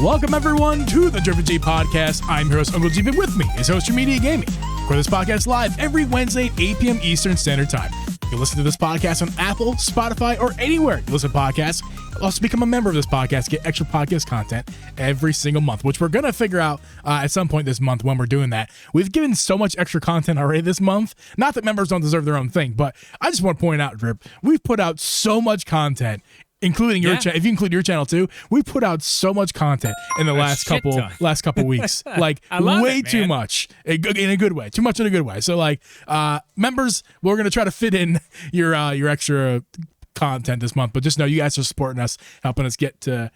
Welcome, everyone, to the Driven G Podcast. I'm your host, Uncle G, and with me is Host Your Media Gaming. Record this podcast live every Wednesday at 8 p.m. Eastern Standard Time. You can listen to this podcast on Apple, Spotify, or anywhere you listen to podcasts. Also become a member of this podcast, get extra podcast content every single month, which we're going to figure out at some point this month when we're doing that. We've given so much extra content already this month. Not that members don't deserve their own thing, but I just want to point out, Drip, we've put out so much content, including your channel. If you include your channel too, we put out so much content in the last couple weeks, like way too much in a good way, too much in a good way. So like members, we're gonna try to fit in your extra content this month, but just know you guys are supporting us, helping us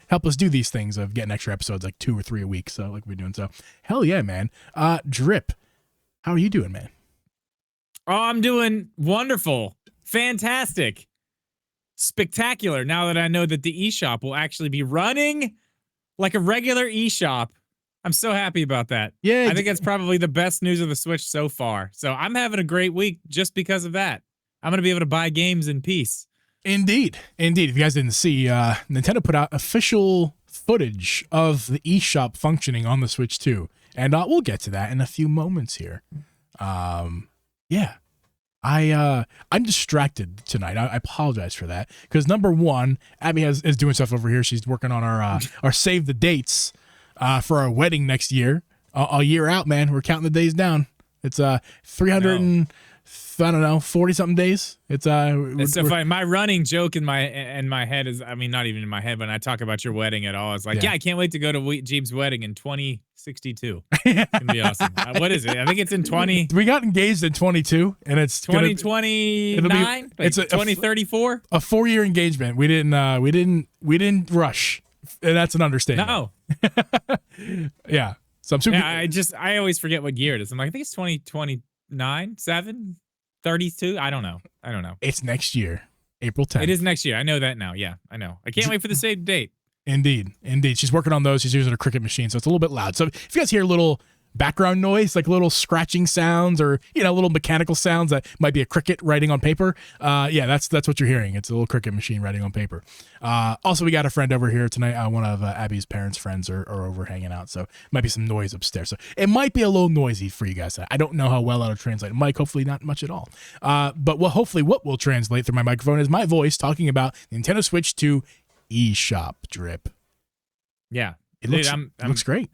help us do these things of getting extra episodes like 2 or 3 a week. So like we're doing, so hell yeah, man. Drip, how are you doing, man? Oh, I'm doing wonderful, fantastic. Spectacular, now that I know that the eShop will actually be running like a regular eShop. I'm so happy about that. Yeah, I think that's probably the best news of the Switch so far. So I'm having a great week just because of that. I'm going to be able to buy games in peace. Indeed. If you guys didn't see, Nintendo put out official footage of the eShop functioning on the Switch too. And we'll get to that in a few moments here. Yeah. I'm distracted tonight. I apologize for that because number one, Abby is doing stuff over here. She's working on our save the dates for our wedding next year. A year out, man. We're counting the days down. It's 40 something days. It's so funny. My running joke in my head is, I mean, not even in my head when I talk about your wedding at all. It's like, yeah I can't wait to go to Jeeb's wedding in 2062. It's gonna be awesome. What is it? I think it's in 20. We got engaged in 22, and it's 2029. It's 2034. A 4-year engagement. We didn't rush, and that's an understatement. No. Yeah. So I'm super. Yeah, I always forget what year it is. I'm like, I think it's 2029, 7. 32? I don't know. It's next year, April 10th. It is next year. I know that now. Yeah, I know. I can't wait for the save date. Indeed. She's working on those. She's using a Cricut machine, so it's a little bit loud. So if you guys hear a little background noise, like little scratching sounds or, little mechanical sounds that might be a Cricut writing on paper, that's what you're hearing. It's a little Cricut machine writing on paper. Also, we got a friend over here tonight. One of Abby's parents' friends are over hanging out, so might be some noise upstairs. So it might be a little noisy for you guys. I don't know how well that'll translate. Mike, hopefully not much at all. But hopefully what will translate through my microphone is my voice talking about Nintendo Switch 2 eShop. Drip. Yeah. It looks great.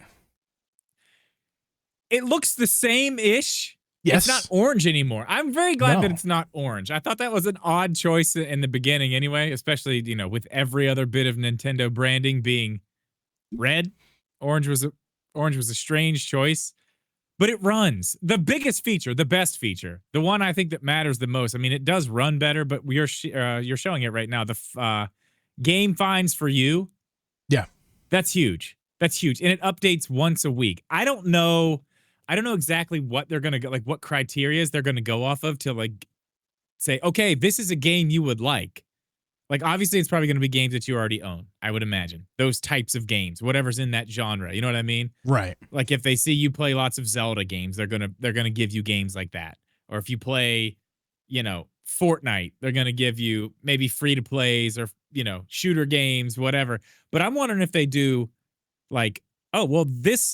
It looks the same-ish. Yes. It's not orange anymore. I'm very glad that it's not orange. I thought that was an odd choice in the beginning anyway, especially, with every other bit of Nintendo branding being red. Orange was a strange choice, but it runs. The biggest feature, the best feature, the one I think that matters the most. I mean, it does run better, but you're showing it right now. The game finds for you. Yeah. That's huge. And it updates once a week. I don't know exactly what they're going to go, like what criteria they're going to go off of to like say, okay, this is a game you would like. Like, obviously it's probably going to be games that you already own. I would imagine those types of games, whatever's in that genre. You know what I mean? Right. Like if they see you play lots of Zelda games, they're going to give you games like that. Or if you play, Fortnite, they're going to give you maybe free to plays or, shooter games, whatever. But I'm wondering if they do like, oh, well,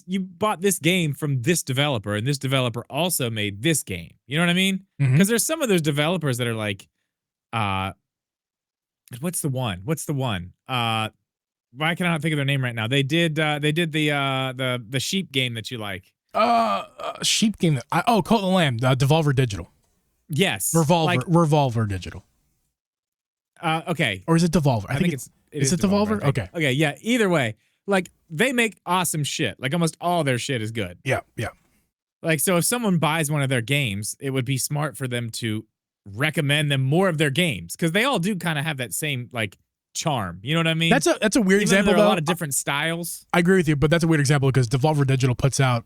you bought this game from this developer, and this developer also made this game. You know what I mean? Because there's some of those developers that are like, what's the one? Why can I not think of their name right now? They did the sheep game that you like. Sheep game. Cult of the Lamb, Devolver Digital. Yes. Revolver Digital. Okay. Or is it Devolver? I think it is Devolver? Okay. Okay, yeah, either way. Like, they make awesome shit. Like, almost all their shit is good. Yeah. Like, so if someone buys one of their games, it would be smart for them to recommend them more of their games, because they all do kind of have that same, like, charm. You know what I mean? That's a weird example, though. There are a lot of different styles. I agree with you, but that's a weird example because Devolver Digital puts out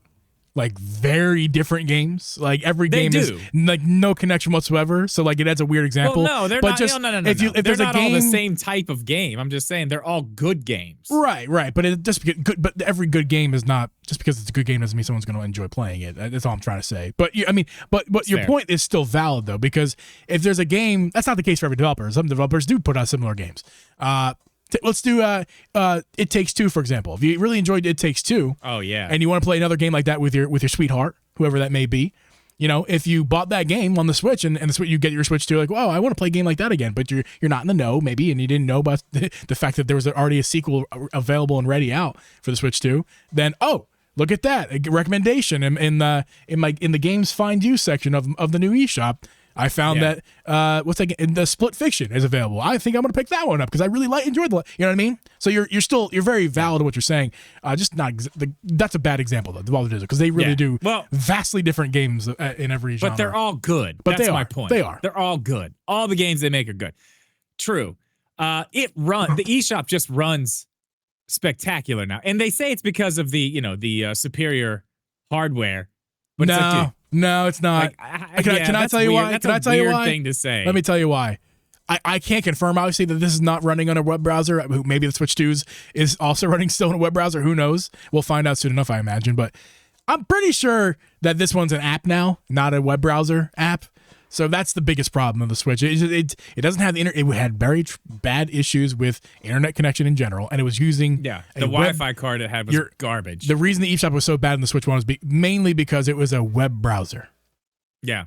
like very different games. Like every game is like no connection whatsoever. So like it adds a weird example. Well, no, they're but not. Just, no. If they're not all the same type of game. I'm just saying they're all good games. Right. But but every good game is not just because it's a good game doesn't mean someone's going to enjoy playing it. That's all I'm trying to say. But your point is still valid though, because if there's a game, that's not the case for every developer. Some developers do put out similar games. Let's do It Takes Two, for example. If you really enjoyed It Takes Two, oh yeah, and you want to play another game like that with your sweetheart, whoever that may be, if you bought that game on the Switch and the Switch, you get your Switch 2, like, wow, I want to play a game like that again, but you're not in the know maybe, and you didn't know about the fact that there was already a sequel available and ready out for the Switch 2, then look at that, a recommendation in the games find you section of the new eShop. I found that the Split Fiction is available. I think I'm going to pick that one up because I really enjoyed the. You know what I mean? So you're very valid in what you're saying. Just not that's a bad example though. The Baldur's Gate, because they really do vastly different games in every genre. But they're all good. But that's my point. They are. They're all good. All the games they make are good. True. The eShop just runs spectacular now, and they say it's because of the superior hardware. But it's like, dude, no, it's not. Can I tell you why? That's a weird thing to say. Let me tell you why. I can't confirm, obviously, that this is not running on a web browser. Maybe the Switch 2 is also running still in a web browser. Who knows? We'll find out soon enough, I imagine. But I'm pretty sure that this one's an app now, not a web browser app. So that's the biggest problem of the Switch. It doesn't have the it had very bad issues with internet connection in general, and it was using the Wi-Fi card it had was garbage. The reason the eShop was so bad in the Switch one was mainly because it was a web browser. Yeah,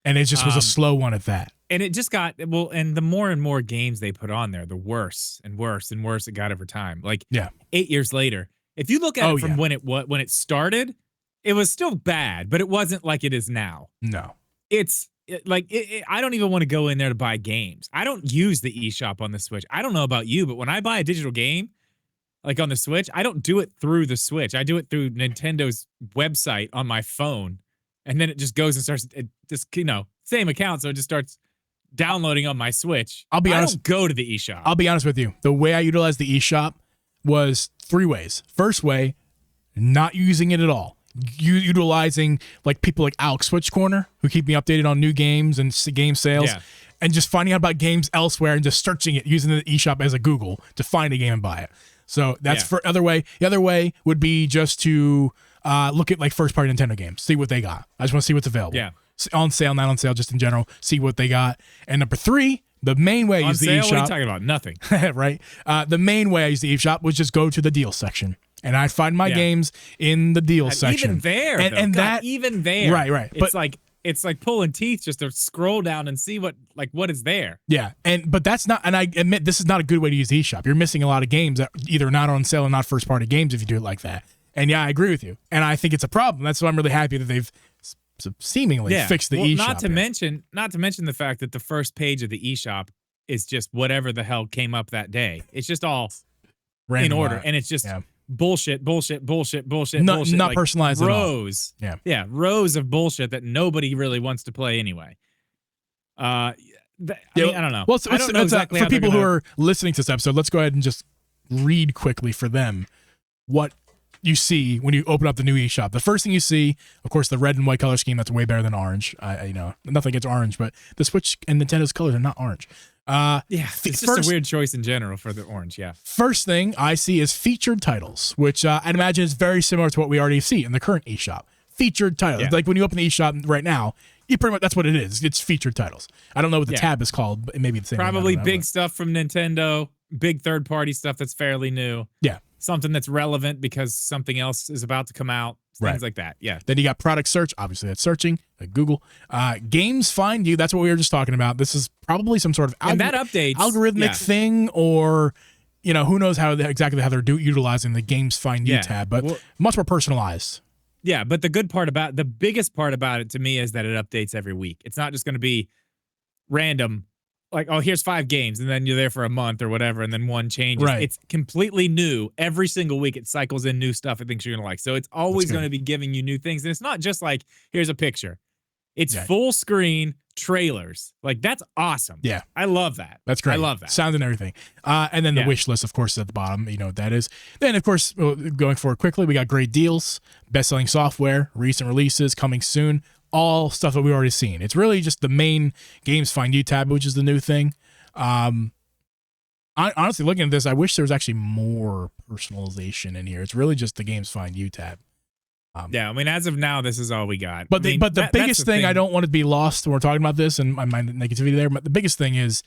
and it just was a slow one at that. And it just got and the more and more games they put on there, the worse and worse and worse it got over time. 8 years later, if you look at it from when it started, it was still bad, but it wasn't like it is now. No, I don't even want to go in there to buy games. I don't use the eShop on the Switch. I don't know about you, but when I buy a digital game, like on the Switch, I don't do it through the Switch. I do it through Nintendo's website on my phone, and then it just goes and starts. It just same account, so it just starts downloading on my Switch. I'll be honest. I don't go to the eShop. I'll be honest with you. The way I utilized the eShop was 3 ways. First way, not using it at all. Utilizing people like Alex Switch Corner, who keep me updated on new games and game sales, and just finding out about games elsewhere and just searching it using the eShop as a Google to find a game and buy it. So that's for other way. The other way would be just to look at first party Nintendo games, see what they got. I just want to see what's available. Yeah, on sale, not on sale, just in general, see what they got. And number 3, the main way I use the eShop. What are you talking about? Nothing. Right. The main way I use the eShop was just go to the deal section. And I find my games in the deals section. Even there, even there, right. It's like pulling teeth just to scroll down and see what is there. Yeah, but that's not. And I admit this is not a good way to use the eShop. You're missing a lot of games that either not on sale or not first party games if you do it like that. And I agree with you. And I think it's a problem. That's why I'm really happy that they've seemingly fixed the eShop. Not to mention the fact that the first page of the eShop is just whatever the hell came up that day. It's just all in order, and it's just. Yeah. Bullshit. Not personalized rows. At all. Yeah, rows of bullshit that nobody really wants to play anyway. I don't know. Well, I don't know exactly for people who are listening to this episode, let's go ahead and just read quickly for them what you see when you open up the new eShop. The first thing you see, of course, the red and white color scheme. That's way better than orange. Nothing against orange, but the Switch and Nintendo's colors are not orange. It's just a weird choice in general for the orange. Yeah. First thing I see is featured titles, which I'd imagine is very similar to what we already see in the current eShop. Featured titles, like when you open the eShop right now, you pretty much that's what it is. It's featured titles. I don't know what the tab is called, but it may be the same. Probably big stuff from Nintendo, big third-party stuff that's fairly new. Yeah. Something that's relevant because something else is about to come out. Things like that. Yeah. Then you got product search. Obviously, that's searching. Like Google. Games find you. That's what we were just talking about. This is probably some sort of algorithmic thing, or who knows exactly how they're utilizing the games find you tab, but much more personalized. Yeah, but the biggest part about it to me is that it updates every week. It's not just going to be random. Like, oh, here's 5 games, and then you're there for a month or whatever, and then one changes. Right. It's completely new. Every single week, it cycles in new stuff it thinks you're going to like. So it's always going to be giving you new things. And it's not just like, here's a picture. It's full screen trailers. Like, that's awesome. Yeah. I love that. That's great. I love that. Sound and everything. And then the wish list, of course, is at the bottom. You know what that is. Then, of course, going forward quickly, we got great deals, best-selling software, recent releases coming soon. All stuff that we've already seen. It's really just the main games find you tab, which is the new thing. Honestly, looking at this, I wish there was actually more personalization in here. It's really just the games find you tab. I mean, as of now, this is all we got. But the biggest thing, I don't want to be lost when we're talking about this and my negativity there. But the biggest thing is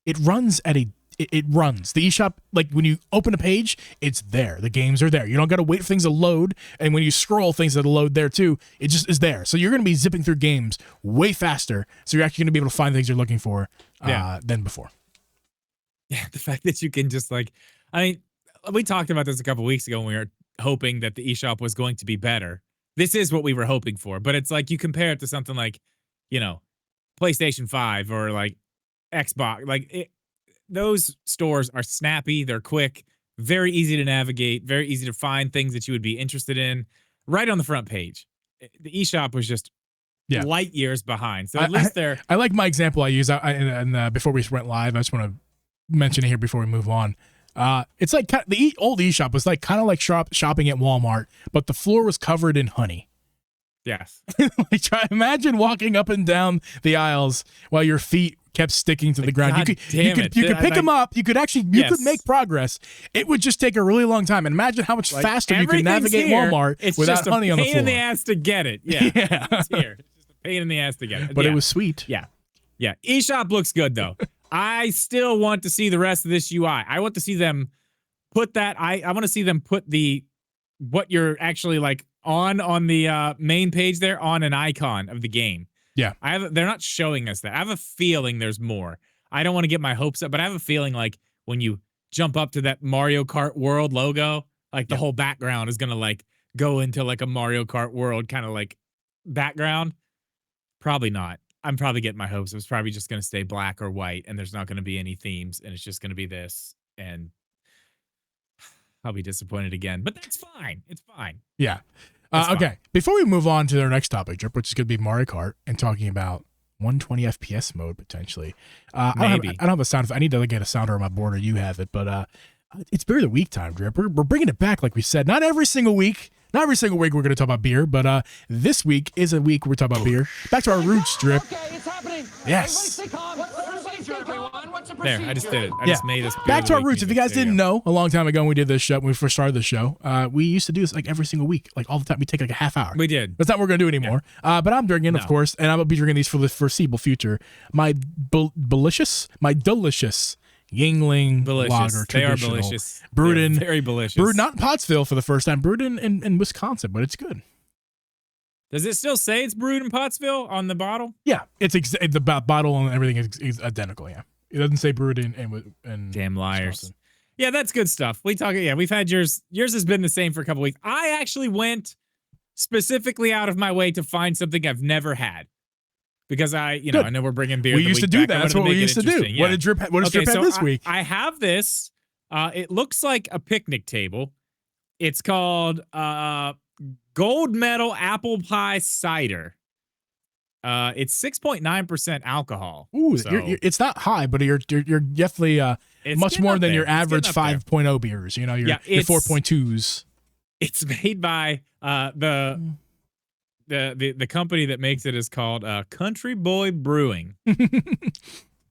it runs at a it runs. The eShop, like when you open a page, it's there. The games are there. You don't got to wait for things to load. And when you scroll, things that load there too. It just is there. So you're going to be zipping through games way faster. So you're actually going to be able to find things you're looking for than before. Yeah, the fact that you can just like, I mean, we talked about this a couple weeks ago when we were hoping that the eShop was going to be better. This is what we were hoping for, but it's like you compare it to something like, PlayStation 5 or like Xbox. Like those stores are snappy, they're quick, very easy to navigate, very easy to find things that you would be interested in right on the front page. The eShop was just light years behind. So at least they're... I like my example I use, and before we went live, I just want to mention it here before we move on. It's like the old eShop was like kind of like shopping at Walmart, but the floor was covered in honey. Yes. Imagine walking up and down the aisles while your feet kept sticking to the ground. You could pick them up. You could make progress. It would just take a really long time. And imagine how much faster you could navigate Walmart without honey on the floor. It's just a pain in the ass to get it. Yeah. It's here. It's just a pain in the ass to get it. But it was sweet. Yeah. Yeah. eShop looks good though. I still want to see the rest of this UI. I want to see them put that. I want to see them put what you're actually like on the main page there on an icon of the game. Yeah. They're not showing us that. I have a feeling there's more. I don't want to get my hopes up, but I have a feeling like when you jump up to that Mario Kart World logo, like the whole background is going to like go into like a Mario Kart World kind of like background. Probably not. I'm probably getting my hopes. It was probably just going to stay black or white and there's not going to be any themes and it's just going to be this. And I'll be disappointed again, but that's fine. It's fine. Yeah. Okay. Before we move on to our next topic, Drip, which is going to be Mario Kart and talking about 120 FPS mode potentially. Maybe. I don't have a sound. I need to get a sounder on my board, or you have it. But it's Beer of the Week time, Drip. We're bringing it back, like we said. Not every single week. Not every single week we're going to talk about beer, but this week is a week we're talking about beer. Back to our roots, Drip. Okay, it's happening. Yes. There, I just did it. I just made us back to our roots. If you guys didn't know, a long time ago when we did this show, when we first started the show, we used to do this like every single week, like all the time. We take like a half hour. We did. That's not what we're gonna do anymore. Yeah. But I'm drinking, of course, and I'm gonna be drinking these for the foreseeable future. My delicious Yingling lager, they are delicious. Brewed in, very delicious. Brewed not in Pottsville for the first time. Brewed in Wisconsin, but it's good. Does it still say it's brewed in Pottsville on the bottle? Yeah, it's the bottle and everything is identical. Yeah, it doesn't say brewed in damn liars. Wisconsin. Yeah, that's good stuff. We've had yours. Yours has been the same for a couple weeks. I actually went specifically out of my way to find something I've never had. Because I know we're bringing beer. We used to do that. That's what we used to do. Yeah. What did Drip have this week? I have this. It looks like a picnic table. It's called Gold Medal Apple Pie Cider. It's 6.9% alcohol. Ooh, so it's not high, but you're definitely much more than your average 5.0 beers. You know, your 4.2s. It's made by the company that makes it is called Country Boy Brewing.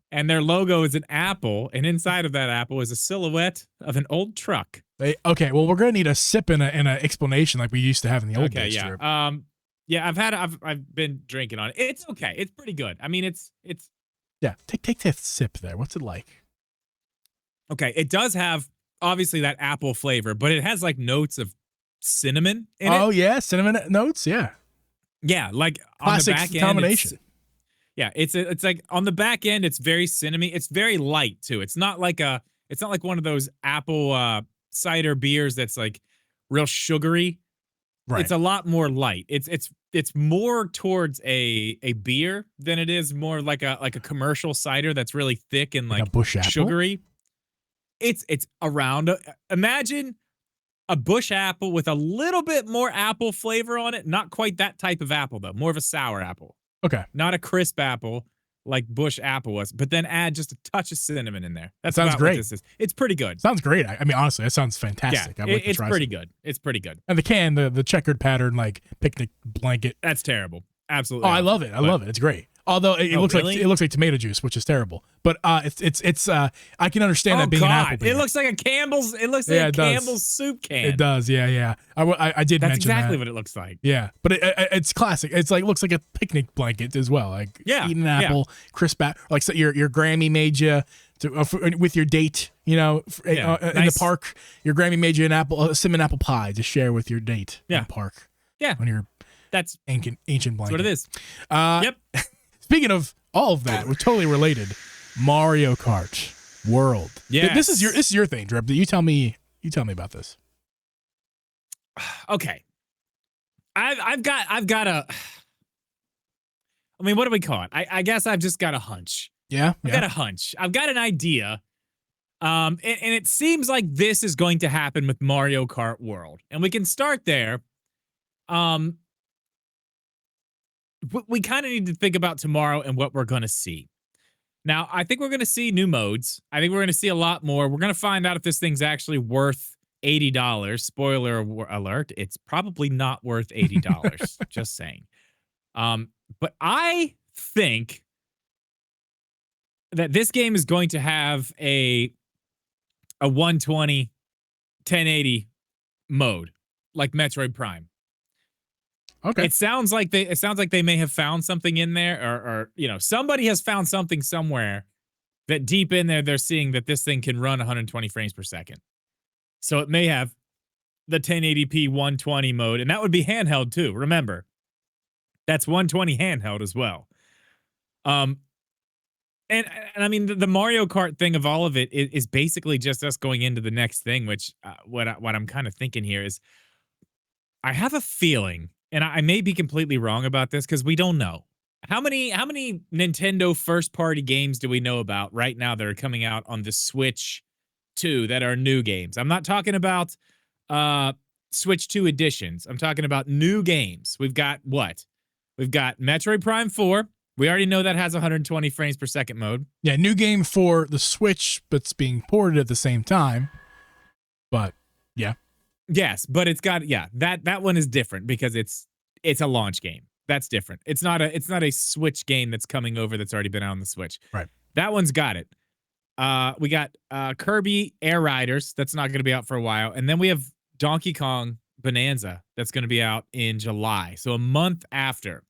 And their logo is an apple, and inside of that apple is a silhouette of an old truck. Okay, well, we're gonna need a sip and an explanation like we used to have in the old days. Yeah. I've been drinking on it. It's okay. It's pretty good. I mean, it's yeah. Take that sip there. What's it like? Okay, it does have obviously that apple flavor, but it has like notes of cinnamon in it. Oh yeah, cinnamon notes. Yeah. Yeah, like classic on the back end, combination. It's like on the back end, it's very cinnamony. It's very light too. It's not like one of those apple cider beers that's like real sugary. Right. It's a lot more light. It's more towards a beer than it is more like a commercial cider that's really thick and like a bush apple? Sugary. It's around. Imagine a bush apple with a little bit more apple flavor on it. Not quite that type of apple, though. More of a sour apple. Okay. Not a crisp apple like bush apple was, but then add just a touch of cinnamon in there. That sounds great. What this is. It's pretty good. Sounds great. I mean, honestly, that sounds fantastic. Yeah, it's pretty good. It's pretty good. And the can, the checkered pattern, like picnic blanket. That's terrible. Absolutely. Oh, I love it. I love it. It's great. Although it looks like tomato juice, which is terrible. But it's I can understand that being an apple beer. It looks like a Campbell's. It looks like a Campbell's soup can. It does. Yeah. I did mention that. That's exactly what it looks like. Yeah, but it's classic. It's like looks like a picnic blanket as well. Like eating an apple, crisp apple. Like so your Grammy made you with your date, in nice. the park. Your Grammy made you a cinnamon apple pie to share with your date in the park. Yeah, on your that's ancient blanket. That's what it is. Yep. Speaking of all of that, we're totally related. Mario Kart World. Yeah, this is your thing, Drip. You tell me about this. Okay, I've got a. I mean, what do we call it? I guess I've just got a hunch. Yeah, I've got a hunch. I've got an idea. And it seems like this is going to happen with Mario Kart World, and we can start there. We kind of need to think about tomorrow and what we're going to see. Now, I think we're going to see new modes. I think we're going to see a lot more. We're going to find out if this thing's actually worth $80. Spoiler alert, it's probably not worth $80. Just saying. But I think that this game is going to have a 120 1080 mode like Metroid Prime. Okay. It sounds like they may have found something in there, or somebody has found something somewhere that deep in there they're seeing that this thing can run 120 frames per second. So it may have the 1080p 120 mode, and that would be handheld too. Remember, that's 120 handheld as well. And I mean the Mario Kart thing of all of it is basically just us going into the next thing, which what I'm kind of thinking here is I have a feeling, and I may be completely wrong about this because we don't know. How many Nintendo first-party games do we know about right now that are coming out on the Switch 2 that are new games? I'm not talking about Switch 2 editions. I'm talking about new games. We've got what? We've got Metroid Prime 4. We already know that has 120 frames per second mode. Yeah, new game for the Switch, but it's being ported at the same time. But, yeah. Yes, but it's got that one is different because it's a launch game. That's different. It's not a Switch game that's coming over that's already been out on the Switch. Right. That one's got it. We got Kirby Air Riders that's not going to be out for a while, and then we have Donkey Kong Bonanza that's going to be out in July. So a month after.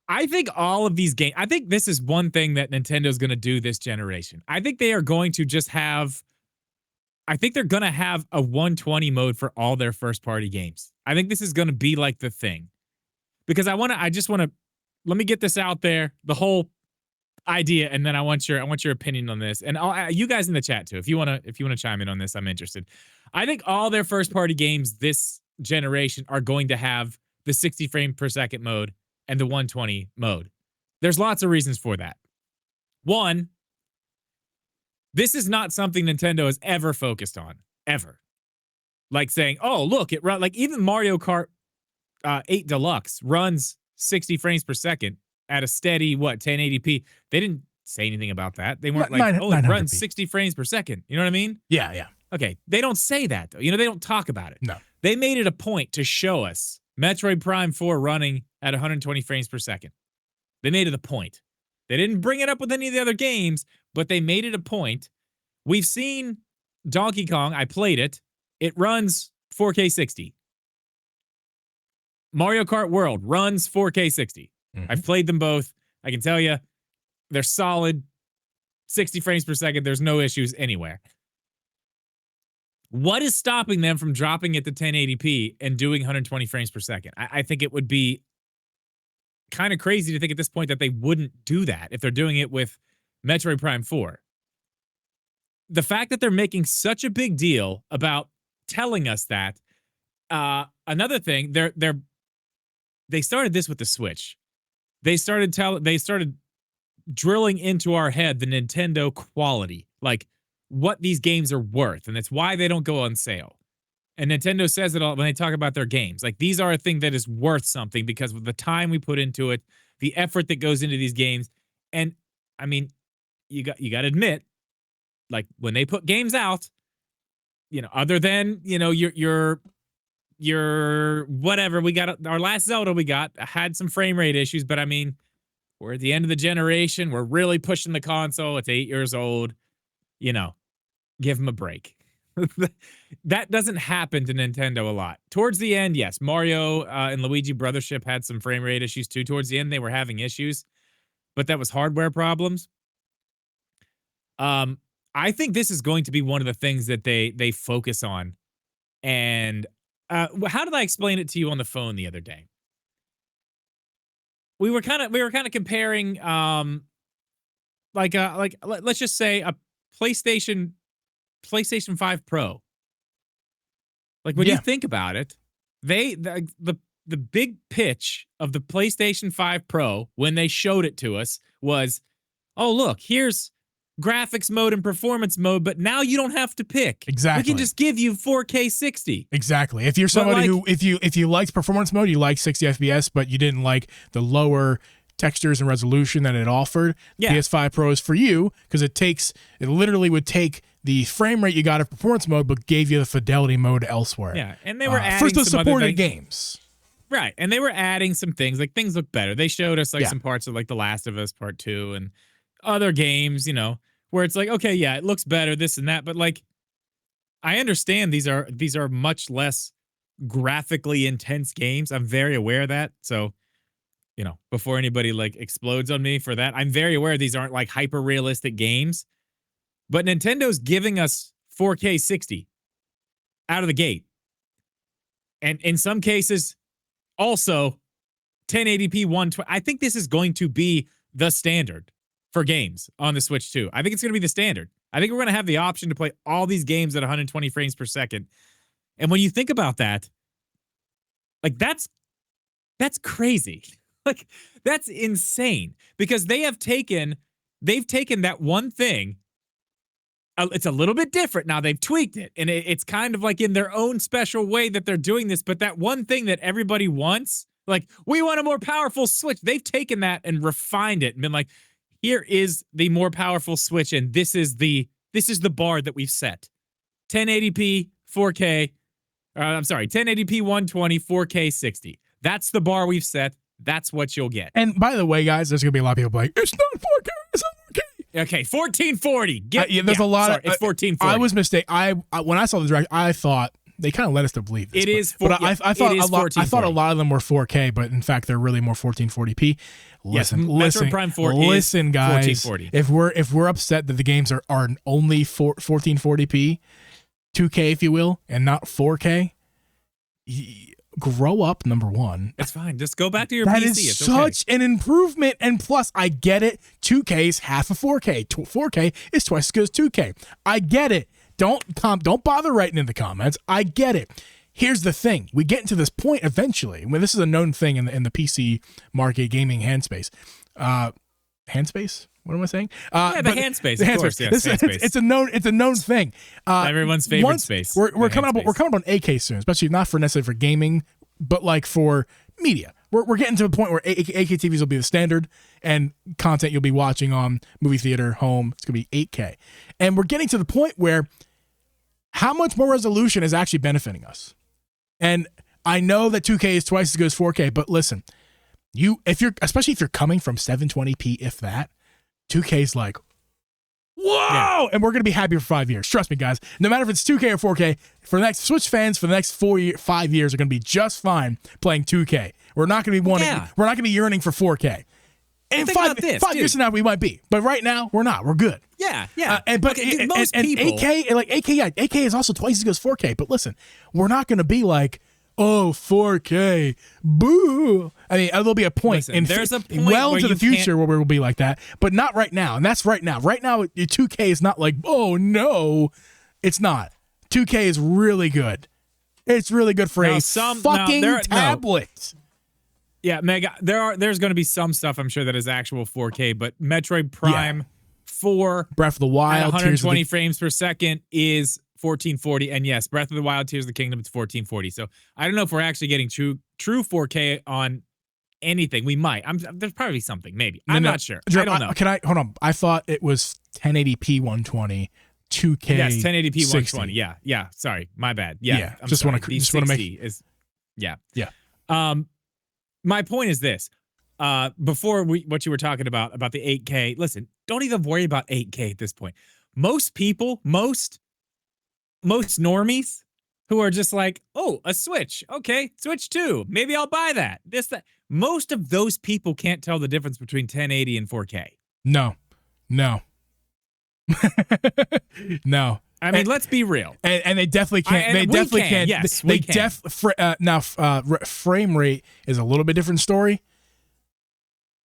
I think all of these games. I think this is one thing that Nintendo's going to do this generation. I think they are going to just have. I think they're going to have a 120 mode for all their first party games. I think this is going to be like the thing. Because I just want to let me get this out there, the whole idea, and then I want your opinion on this. And you guys in the chat too. If you want to chime in on this, I'm interested. I think all their first party games this generation are going to have the 60 frame per second mode and the 120 mode. There's lots of reasons for that. One, this is not something Nintendo has ever focused on, ever. Like saying, oh, look, it run like even Mario Kart 8 Deluxe runs 60 frames per second at a steady, 1080p. They didn't say anything about that. They weren't like, oh, it runs 60 frames per second. You know what I mean? Yeah. Okay, they don't say that, though. They don't talk about it. No. They made it a point to show us Metroid Prime 4 running at 120 frames per second. They made it a point. They didn't bring it up with any of the other games, but they made it a point. We've seen Donkey Kong. I played it. It runs 4K 60. Mario Kart World runs 4K 60. Mm-hmm. I've played them both. I can tell you, they're solid. 60 frames per second. There's no issues anywhere. What is stopping them from dropping it to 1080p and doing 120 frames per second? I think it would be kind of crazy to think at this point that they wouldn't do that if they're doing it with Metroid Prime 4. The fact that they're making such a big deal about telling us that, another thing, they started this with the Switch. They started drilling into our head the Nintendo quality, like what these games are worth, and that's why they don't go on sale. And Nintendo says it all when they talk about their games. Like, these are a thing that is worth something because of the time we put into it, the effort that goes into these games. And I mean, you got to admit, like, when they put games out, other than, your whatever, we got our last Zelda had some frame rate issues, but I mean, we're at the end of the generation. We're really pushing the console. It's 8 years old. Give them a break. That doesn't happen to Nintendo a lot. Towards the end, yes, Mario and Luigi Brothership had some frame rate issues too. Towards the end, they were having issues, but that was hardware problems. I think this is going to be one of the things that they focus on. And how did I explain it to you on the phone the other day? We were kind of comparing let's just say a PlayStation 5 Pro. Like when you think about it, the big pitch of the PlayStation 5 Pro when they showed it to us was, "Oh, look, here's graphics mode and performance mode, but now you don't have to pick. Exactly. We can just give you 4K 60." Exactly. If you're somebody who, if you liked performance mode, you like 60 FPS, but you didn't like the lower textures and resolution that it offered, PS5 Pro is for you, because it literally would take the frame rate you got of performance mode, but gave you the fidelity mode elsewhere. Yeah, and they were adding for the some supported other games. Right, and they were adding some things, like things look better. They showed us some parts of like The Last of Us Part 2 and other games, where it's like, okay, yeah, it looks better, this and that, but like, I understand these are much less graphically intense games. I'm very aware of that. So, before anybody like explodes on me for that, I'm very aware these aren't like hyper realistic games. But Nintendo's giving us 4K 60 out of the gate. And in some cases, also 1080p 120. I think this is going to be the standard for games on the Switch 2. I think it's going to be the standard. I think we're going to have the option to play all these games at 120 frames per second. And when you think about that, like that's crazy. Like that's insane, because they've taken that one thing. It's a little bit different now. They've tweaked it, and it's kind of like in their own special way that they're doing this. But that one thing that everybody wants, like, we want a more powerful Switch. They've taken that and refined it and been like, here is the more powerful Switch, and this is the bar that we've set. 1080p 4K. I'm sorry, 1080p 120, 4K 60. That's the bar we've set. That's what you'll get. And by the way, guys, there's gonna be a lot of people like, it's not 4K. It's not 4K. Okay, 1440. There's a lot of. It's 1440. I was mistaken. I when I saw the direct, I thought they kind of led us to believe this. It is. But I thought a lot of them were 4K, but in fact they're really more 1440p. Listen, Metroid Prime 4 listen, is guys. 1440. If we're upset that the games are only 1440p, 2K if you will, and not 4K, grow up. Number one, it's fine. Just go back to your that PC. That is it's such an improvement. And plus, I get it. 2K is half of 4K. 4K is twice as good as 2K. I get it. Don't bother writing in the comments. I get it. Here's the thing. We get into this point eventually. When this is a known thing in the PC market, gaming handspace. Handspace? What am I saying? The handspace. Of course, yes. It's a known thing. Everyone's favorite space. We're coming up on AK soon, especially not necessarily for gaming, but like for media. We're getting to a point where AK TVs will be the standard, and content you'll be watching on movie theater, home, it's going to be 8K. And we're getting to the point where how much more resolution is actually benefiting us. And I know that 2K is twice as good as 4K, but listen, especially if you're coming from 720p, if that, 2K is like, whoa! Yeah. And we're going to be happy for 5 years. Trust me, guys. No matter if it's 2K or 4K, for the next Switch fans, for the next 5 years are going to be just fine playing 2K. We're not going to be wanting. Yeah. We're not going to be yearning for 4K. And five years from now, we might be. But right now, we're not. We're good. Yeah. Most people. AK is also twice as good as 4K. But listen, we're not going to be like, oh, 4K, boo. I mean, there'll be a point. There's a point well into the future where we'll be like that, but not right now. And that's right now. Right now, 2K is not like, oh no, it's not. 2K is really good. It's really good for fucking tablet. Yeah, Meg, there's going to be some stuff I'm sure that is actual 4K, but Metroid Prime 4 Breath of the Wild at 120 frames per second is 1440, and yes, Breath of the Wild Tears of the Kingdom, it's 1440. So I don't know if we're actually getting true 4K on anything. We might. There's probably something, maybe. I'm not sure. I don't know. Hold on? I thought it was 1080p 120, 2K. Yes, 1080p 120. Yeah. Sorry, my bad. Yeah. Just want to make Yeah. My point is this. Before what you were talking about the 8K, listen, don't even worry about 8K at this point. Most people, most normies who are just like, oh, a Switch. Okay, Switch 2. Maybe I'll buy that. That. Most of those people can't tell the difference between 1080 and 4K. No. No. I mean, let's be real. And they definitely can't. They definitely can't. Yes, they we can. Now frame rate is a little bit different story.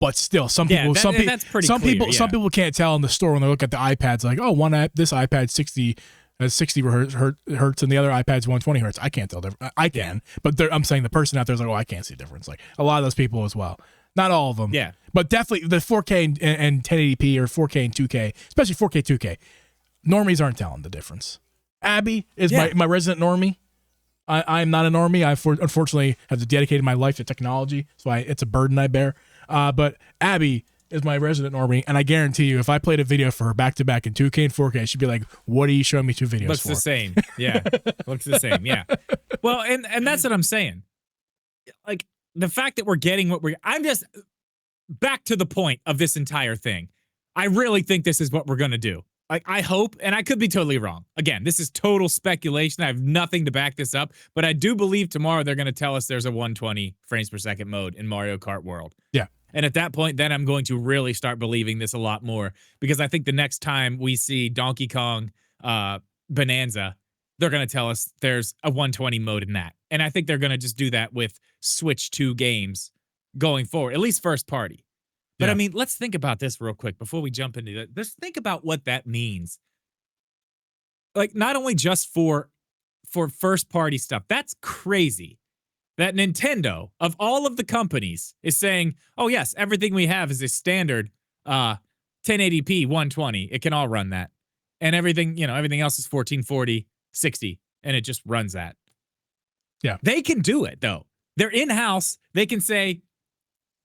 But still, some people, that's pretty clear, some people can't tell in the store when they look at the iPads. Like, oh, this iPad 60 hertz, and the other iPad's 120 hertz. I can't tell difference. I can, but I'm saying the person out there's like, oh, I can't see a difference. Like a lot of those people as well. Not all of them. Yeah. But definitely the 4K and 1080p or 4K and 2K, especially 4K 2K. Normies aren't telling the difference. Abby is my resident normie. I'm not a normie. I unfortunately have dedicated my life to technology, so it's a burden I bear. But Abby is my resident normie, and I guarantee you, if I played a video for her back to back in 2K and 4K, she'd be like, "What are you showing me two videos Looks for?" the same. Yeah, looks the same. Yeah. Well, and that's what I'm saying. Like the fact that we're getting I'm just back to the point of this entire thing. I really think this is what we're gonna do. Like, I hope, and I could be totally wrong. Again, this is total speculation. I have nothing to back this up, but I do believe tomorrow they're going to tell us there's a 120 frames per second mode in Mario Kart World. Yeah. And at that point, then I'm going to really start believing this a lot more, because I think the next time we see Donkey Kong Bonanza, they're going to tell us there's a 120 mode in that. And I think they're going to just do that with Switch 2 games going forward, at least first party. But yeah. I mean, let's think about this real quick before we jump into that. Let's think about what that means. Like, not only just for first party stuff. That's crazy that Nintendo, of all of the companies, is saying, oh yes, everything we have is a standard 1080p 120. It can all run that. And everything else is 1440, 60, and it just runs that. Yeah. They can do it though. They're in-house. They can say,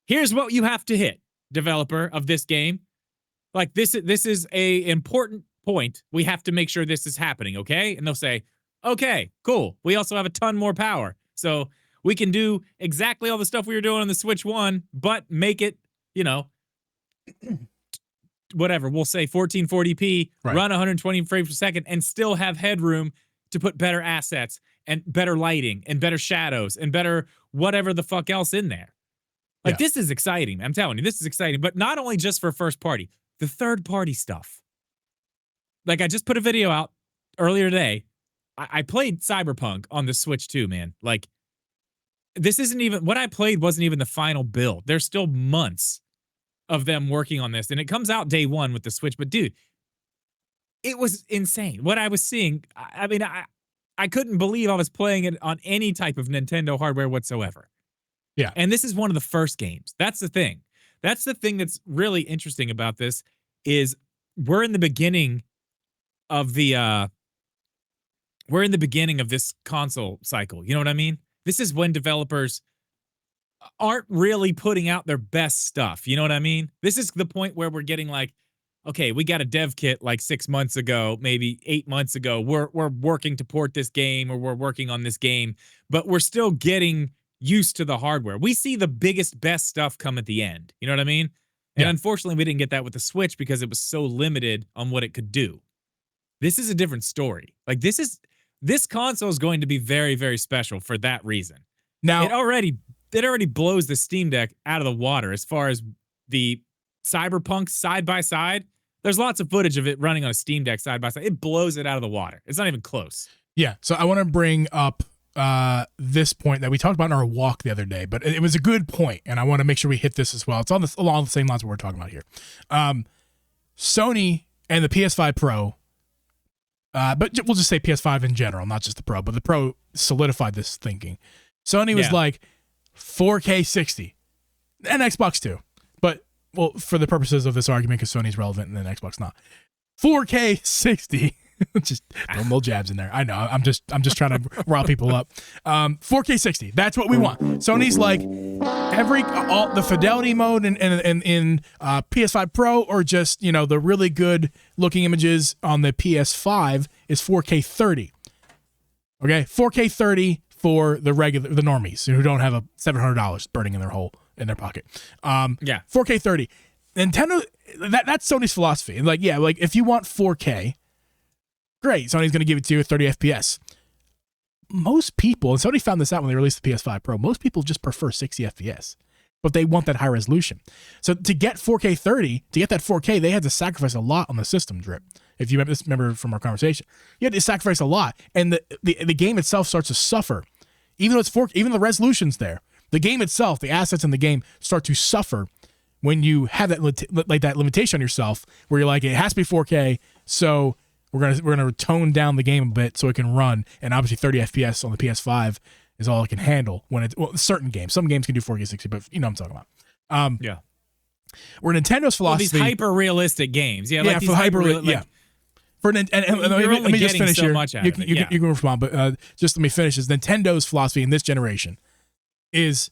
here's what you have to hit, developer of this game. Like, this is a important point. We have to make sure this is happening, okay? And they'll say, okay, cool. We also have a ton more power. So we can do exactly all the stuff we were doing on the Switch 1, but make it, whatever. We'll say 1440p, right, run 120 frames per second, and still have headroom to put better assets and better lighting and better shadows and better whatever the fuck else in there. Like, this is exciting. I'm telling you, this is exciting. But not only just for first party, the third party stuff. Like, I just put a video out earlier today. I played Cyberpunk on the Switch 2, man. Like, this isn't even, what I played wasn't even the final build. There's still months of them working on this. And it comes out day one with the Switch. But dude, it was insane. What I was seeing, I mean, I couldn't believe I was playing it on any type of Nintendo hardware whatsoever. Yeah. And this is one of the first games. That's the thing. That's the thing that's really interesting about this, is we're in the beginning of this console cycle. You know what I mean? This is when developers aren't really putting out their best stuff. You know what I mean? This is the point where we're getting like, okay, we got a dev kit like 6 months ago, maybe 8 months ago. We're working to port this game, or we're working on this game, but we're still getting used to the hardware. We see the biggest, best stuff come at the end. You know what I mean? And unfortunately, we didn't get that with the Switch because it was so limited on what it could do. This is a different story. Like, this console is going to be very, very special for that reason. Now, it already blows the Steam Deck out of the water as far as the Cyberpunk side by side. There's lots of footage of it running on a Steam Deck side by side. It blows it out of the water. It's not even close. Yeah. So I want to bring up this point that we talked about in our walk the other day, but it was a good point, and I want to make sure we hit this as well. It's along the same lines we're talking about here. Sony and the PS5 Pro, but we'll just say PS5 in general, not just the Pro, but the Pro solidified this thinking. Sony was like 4K 60, and Xbox too, but well, for the purposes of this argument, because Sony's relevant and then Xbox not, 4K 60. Just throwing little jabs in there. I know. I'm just trying to rile people up. 4K 60. That's what we want. Sony's like all the fidelity mode in PS5 Pro, or just the really good looking images on the PS5 is 4K 30. Okay, 4K 30 for the normies who don't have a $700 burning in their pocket. 4K 30. Nintendo. That's Sony's philosophy. Like, if you want 4K. Great, Sony's going to give it to you at 30 FPS. Most people, and Sony found this out when they released the PS5 Pro, most people just prefer 60 FPS. but they want that high resolution. So to get 4K 30, to get that 4K, they had to sacrifice a lot on the system, Drip. If you remember from our conversation, you had to sacrifice a lot, and the game itself starts to suffer. Even though it's 4K, even the resolution's there, the game itself, the assets in the game start to suffer when you have that that limitation on yourself, where you're like, it has to be 4K, so we're gonna tone down the game a bit so it can run, and obviously 30 FPS on the PS5 is all it can handle when it's certain games. Some games can do 4K 60, but you know what I'm talking about. Yeah. Where Nintendo's philosophy, these hyper realistic games, like these hyper yeah. Let me just finish so here. Much out you of it. You can respond, but just let me finish. Is Nintendo's philosophy in this generation is,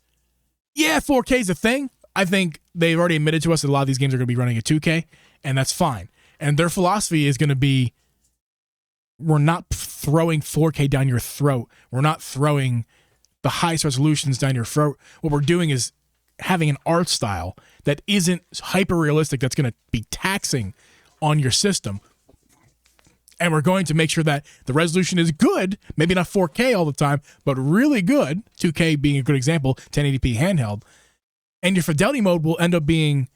4K is a thing. I think they've already admitted to us that a lot of these games are going to be running at 2K, and that's fine. And their philosophy is going to be, we're not throwing 4K down your throat. We're not throwing the highest resolutions down your throat. What we're doing is having an art style that isn't hyper realistic, that's going to be taxing on your system. And we're going to make sure that the resolution is good, maybe not 4K all the time, but really good, 2K being a good example, 1080p handheld. And your fidelity mode will end up being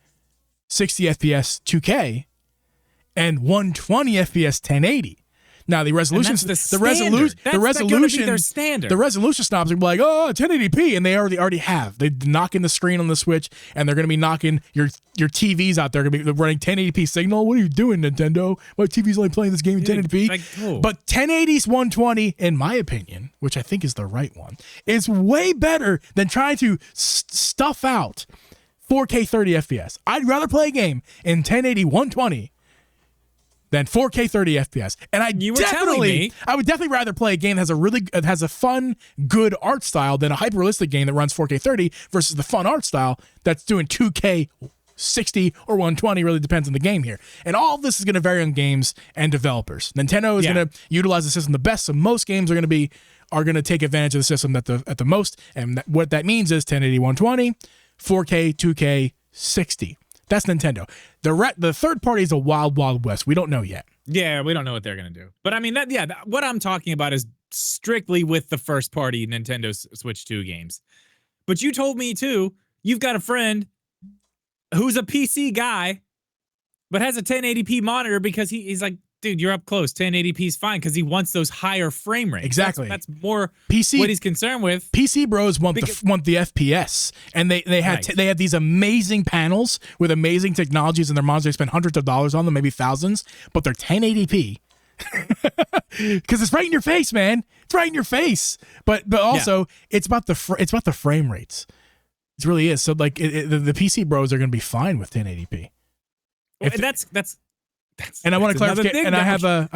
60 FPS 2K and 120 FPS 1080. Now the resolution, the resolution snobs are like, 1080p, and they already have. They're knocking the screen on the Switch, and they're going to be knocking your TVs out there. Going to be running 1080p signal. What are you doing, Nintendo? My TV's only playing this game in 1080p. But 1080's 120, in my opinion, which I think is the right one, is way better than trying to stuff out 4K 30 FPS. I'd rather play a game in 1080 120 than 4K 30 FPS. And I would definitely rather play a game that has a fun, good art style than a hyper-realistic game that runs 4K 30 versus the fun art style that's doing 2K 60 or 120, really depends on the game here. And all of this is going to vary on games and developers. Nintendo is going to utilize the system the best, so most games are going to take advantage of the system at the most, and what that means is 1080 120, 4K 2K 60. That's Nintendo. The third party is a wild, wild west. We don't know yet. Yeah, we don't know what they're going to do. But I mean, what I'm talking about is strictly with the first party Nintendo Switch 2 games. But you told me, too, you've got a friend who's a PC guy, but has a 1080p monitor because he's like, dude, you're up close. 1080p is fine because he wants those higher frame rates. Exactly. That's more PC, what he's concerned with. PC bros want the FPS, and they have these amazing panels with amazing technologies in their monitors. They spend hundreds of dollars on them, maybe thousands, but they're 1080p because it's right in your face, man. It's right in your face. But also it's about the frame rates. It really is. So like the PC bros are going to be fine with 1080p. Well, that's and I want to clarify. And I have a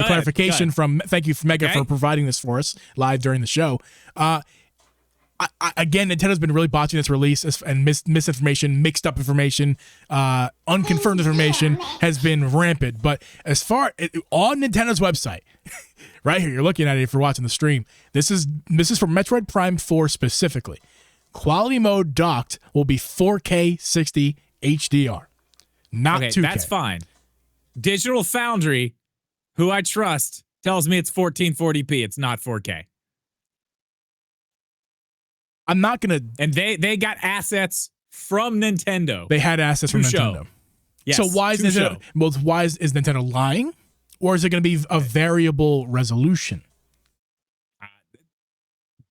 clarification from. Thank you, Mega, for providing this for us live during the show. Again, Nintendo's been really botching this release, and misinformation, mixed up information, unconfirmed information has been rampant. But as far on Nintendo's website, right here, you're looking at it if you're watching the stream. This is for Metroid Prime 4 specifically. Quality mode docked will be 4K 60 HDR, not 2K. That's fine. Digital Foundry, who I trust, tells me it's 1440p. It's not 4K. I'm not gonna. And they got assets from Nintendo. They had assets from Nintendo. Yes, so why is Nintendo? Well, why is Nintendo lying, or is it going to be a variable resolution?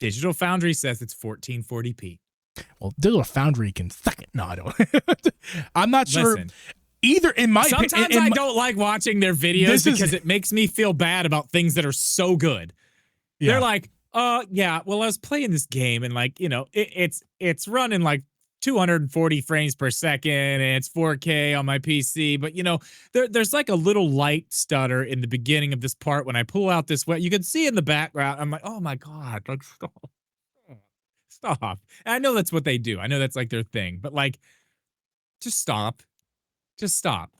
Digital Foundry says it's 1440p. Well, Digital Foundry can suck it. No, I don't. I'm not sure. Listen, either in my sometimes I don't like watching their videos because it makes me feel bad about things that are so good. Yeah. They're like, well, I was playing this game and like, it's running like 240 frames per second and it's 4K on my PC. But, there's like a little light stutter in the beginning of this part when I pull out this you can see in the background. I'm like, oh my God, like stop. And I know that's what they do. I know that's like their thing, but like, just stop. Just stop.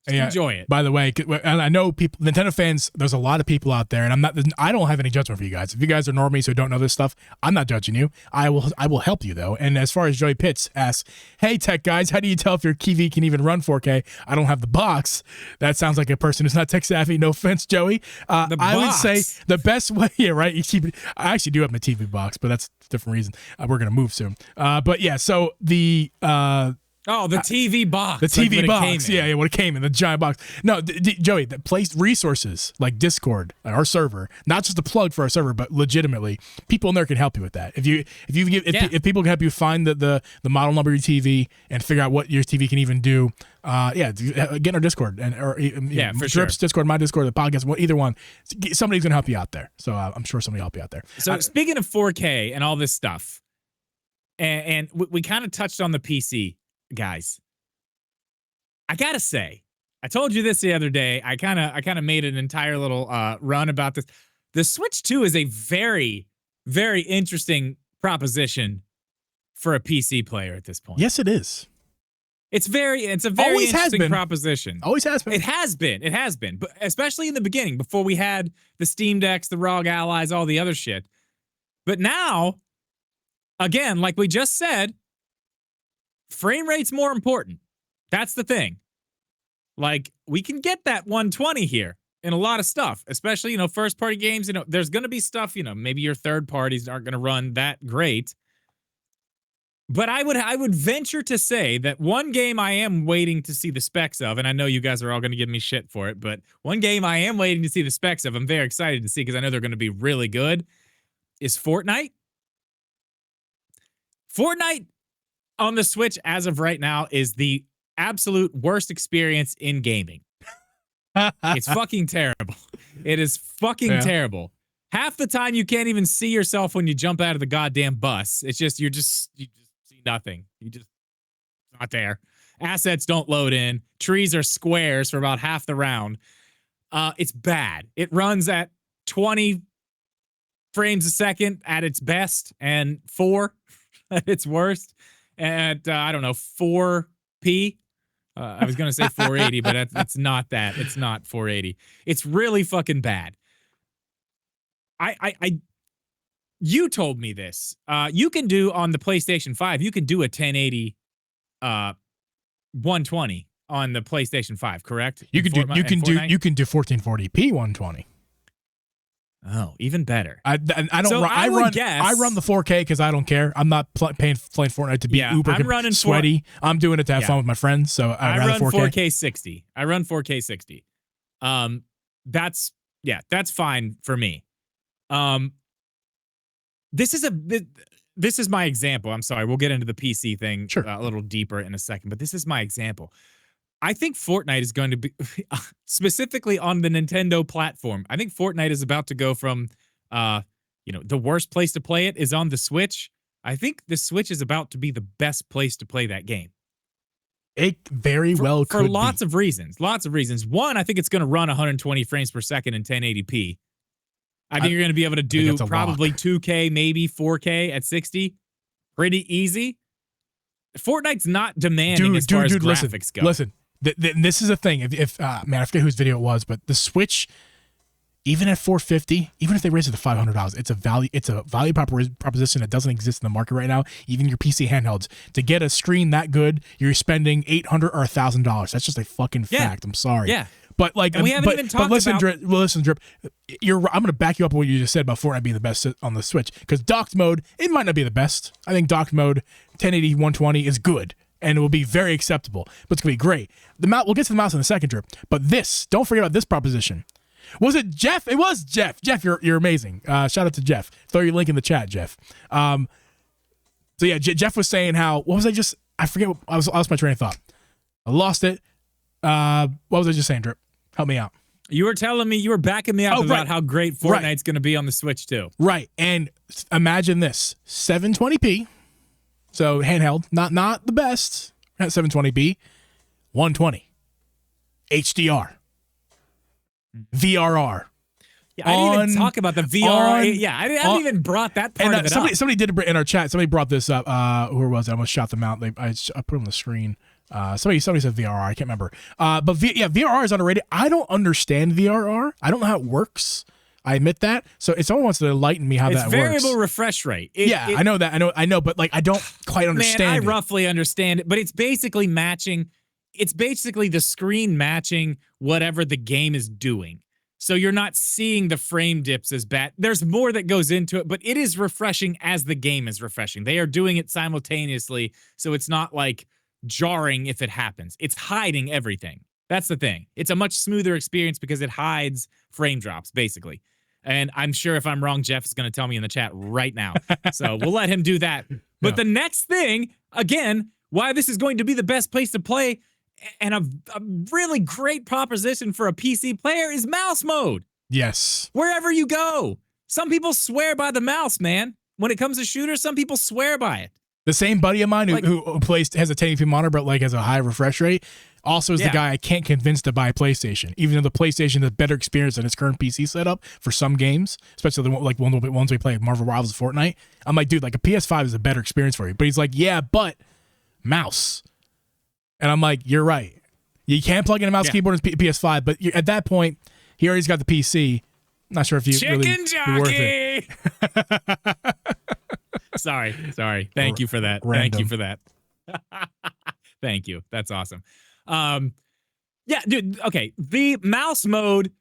Just enjoy it. By the way, and I know people, Nintendo fans, there's a lot of people out there, and I don't have any judgment for you guys. If you guys are normies who don't know this stuff, I'm not judging you. I will help you though. And as far as Joey Pitts asks, hey tech guys, how do you tell if your TV can even run 4K? I don't have the box. That sounds like a person who's not tech savvy. No offense, Joey. I would say the best way, yeah, right. You keep it. I actually do have my TV box, but that's a different reason. We're gonna move soon. But yeah, so the the TV box. The TV box. Yeah, what it came in, the giant box. No, Joey, that place resources like Discord, our server, not just a plug for our server, but legitimately, people in there can help you with that. If people can help you find the model number of your TV and figure out what your TV can even do, get in our Discord for sure. Drip's Discord, my Discord, the podcast, either one. Somebody's gonna help you out there. So I'm sure somebody will help you out there. So speaking of 4K and all this stuff, and we kind of touched on the PC. Guys, I gotta say, I told you this the other day. I kind of made an entire little run about this. The Switch 2 is a very, very interesting proposition for a PC player at this point. Yes, it is. It's a very Always interesting proposition. Always has been. It has been, but especially in the beginning, before we had the Steam Decks, the ROG Allies, all the other shit. But now, again, like we just said, frame rate's more important. That's the thing. Like, we can get that 120 here in a lot of stuff, especially, first party games. There's going to be stuff, maybe your third parties aren't going to run that great. But I would venture to say that one game I am waiting to see the specs of, and I know you guys are all going to give me shit for it, but one game I am waiting to see the specs of, I'm very excited to see because I know they're going to be really good, is Fortnite. Fortnite on the Switch as of right now is the absolute worst experience in gaming. It's fucking terrible. It is fucking terrible. Half the time you can't even see yourself when you jump out of the goddamn bus. It's just you just see nothing. You just not there. Assets don't load in. Trees are squares for about half the round. It's bad. It runs at 20 frames a second at its best and 4 at its worst. At, I don't know, 4p. I was going to say 480, but it's not that. It's not 480. It's really fucking bad. You told me this. You can do on the PlayStation 5, you can do a 1080 120 on the PlayStation 5, correct? You can do 1440p 120. Oh, even better. I run the 4K because I don't care. I'm not playing Fortnite to be uber sweaty. I'm doing it to have fun with my friends. So I run 4K 60. I run 4K 60. That's fine for me. This is my example. I'm sorry. We'll get into the PC thing a little deeper in a second, but this is my example. I think Fortnite is going to be, specifically on the Nintendo platform, I think Fortnite is about to go from, the worst place to play it is on the Switch. I think the Switch is about to be the best place to play that game. It very well could be. For lots of reasons. Lots of reasons. One, I think it's going to run 120 frames per second in 1080p. I think you're going to be able to do probably 2K, maybe 4K at 60. Pretty easy. Fortnite's not demanding as far as graphics go. Listen. This is a thing. If I forget whose video it was, but the Switch, even at $450, even if they raise it to $500, it's a value proposition that doesn't exist in the market right now. Even your PC handhelds, to get a screen that good, you're spending $800 or $1,000. That's just a fucking fact. I'm sorry. Yeah. But like, we haven't even talked listen, about. Listen, Drip. I'm going to back you up on what you just said about Fortnite being the best on the Switch, because docked mode, it might not be the best. I think docked mode 1080 120 is good. And it will be very acceptable, but it's going to be great. We'll get to the mouse in a second, Drip. But don't forget about this proposition. Was it Jeff? It was Jeff. Jeff, you're amazing. Shout out to Jeff. Throw your link in the chat, Jeff. Jeff was saying how, I forget, I lost my train of thought. I lost it. What was I just saying, Drip? Help me out. You were backing me up about how great Fortnite's going to be on the Switch too. Right. And imagine this, 720p. So handheld, not the best at 720p, 120, HDR, VRR. Yeah, I didn't even talk about the VR. I didn't even brought that part of it up. Somebody did in our chat. Somebody brought this up. Who was it? I almost shot them out. I put them on the screen. Somebody said VRR. I can't remember. But VRR is underrated. I don't understand VRR. I don't know how it works. I admit that. So if someone wants to enlighten me how that works. It's variable refresh rate. I know that. I know, but like I don't quite understand. Man, I roughly understand it, but it's basically matching. It's basically the screen matching whatever the game is doing. So you're not seeing the frame dips as bad. There's more that goes into it, but it is refreshing as the game is refreshing. They are doing it simultaneously, so it's not like jarring if it happens. It's hiding everything. That's the thing. It's a much smoother experience because it hides frame drops, basically. And I'm sure if I'm wrong, Jeff is going to tell me in the chat right now. So we'll let him do that. But the next thing, again, why this is going to be the best place to play and a really great proposition for a PC player is mouse mode. Yes. Wherever you go. Some people swear by the mouse, man. When it comes to shooters, some people swear by it. The same buddy of mine who has a 1080p monitor but like has a high refresh rate also is the guy I can't convince to buy a PlayStation, even though the PlayStation has better experience than its current PC setup for some games, especially the ones we play like Marvel Rivals and Fortnite. I'm like, dude, like a PS5 is a better experience for you. But he's like, yeah, but mouse. And I'm like, you're right. You can't plug in a mouse keyboard in PS5, but at that point, he already's got the PC. I'm not sure if you Chicken jockey! Worth it. Sorry. Thank you for that. Random. Thank you for that. Thank you. That's awesome. Yeah, dude, okay. The mouse mode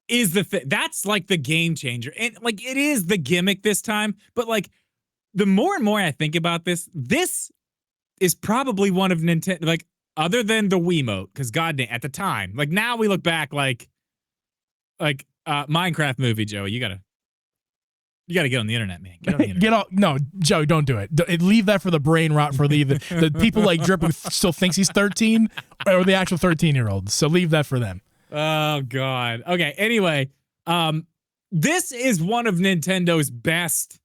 is the thing. That's like the game changer. And like it is the gimmick this time, but like the more and more I think about this is probably one of Nintendo, like other than the Wiimote, because goddamn, at the time, like now we look back like Minecraft movie, Joey, you gotta get on the internet, man. Get on the internet. No, Joey, don't do it. Leave that for the brain rot for the people like Drip who still thinks he's 13 or the actual 13-year-olds. So leave that for them. Oh, God. Okay, anyway, this is one of Nintendo's best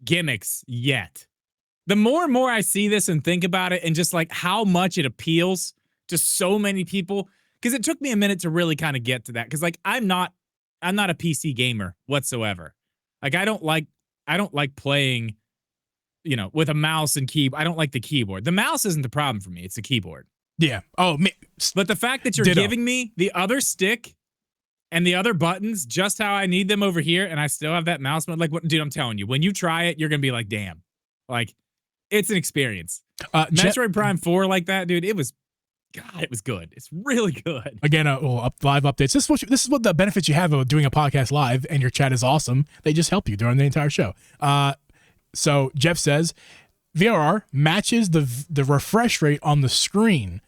gimmicks yet. The more and more I see this and think about it and just like how much it appeals to so many people, because it took me a minute to really kind of get to that, because like I'm not a PC gamer whatsoever. Like I don't like playing, with a mouse and keyboard. I don't like the keyboard. The mouse isn't the problem for me. It's the keyboard. Yeah. Oh, but the fact that you're giving me the other stick and the other buttons just how I need them over here, and I still have that mouse mode. Like, what, dude? I'm telling you, when you try it, you're gonna be like, damn, like it's an experience. Metroid Prime 4 like that, dude. It was good. It's really good. Again, live updates. This is what the benefits you have of doing a podcast live, and your chat is awesome. They just help you during the entire show. So Jeff says, VRR matches the refresh rate on the screen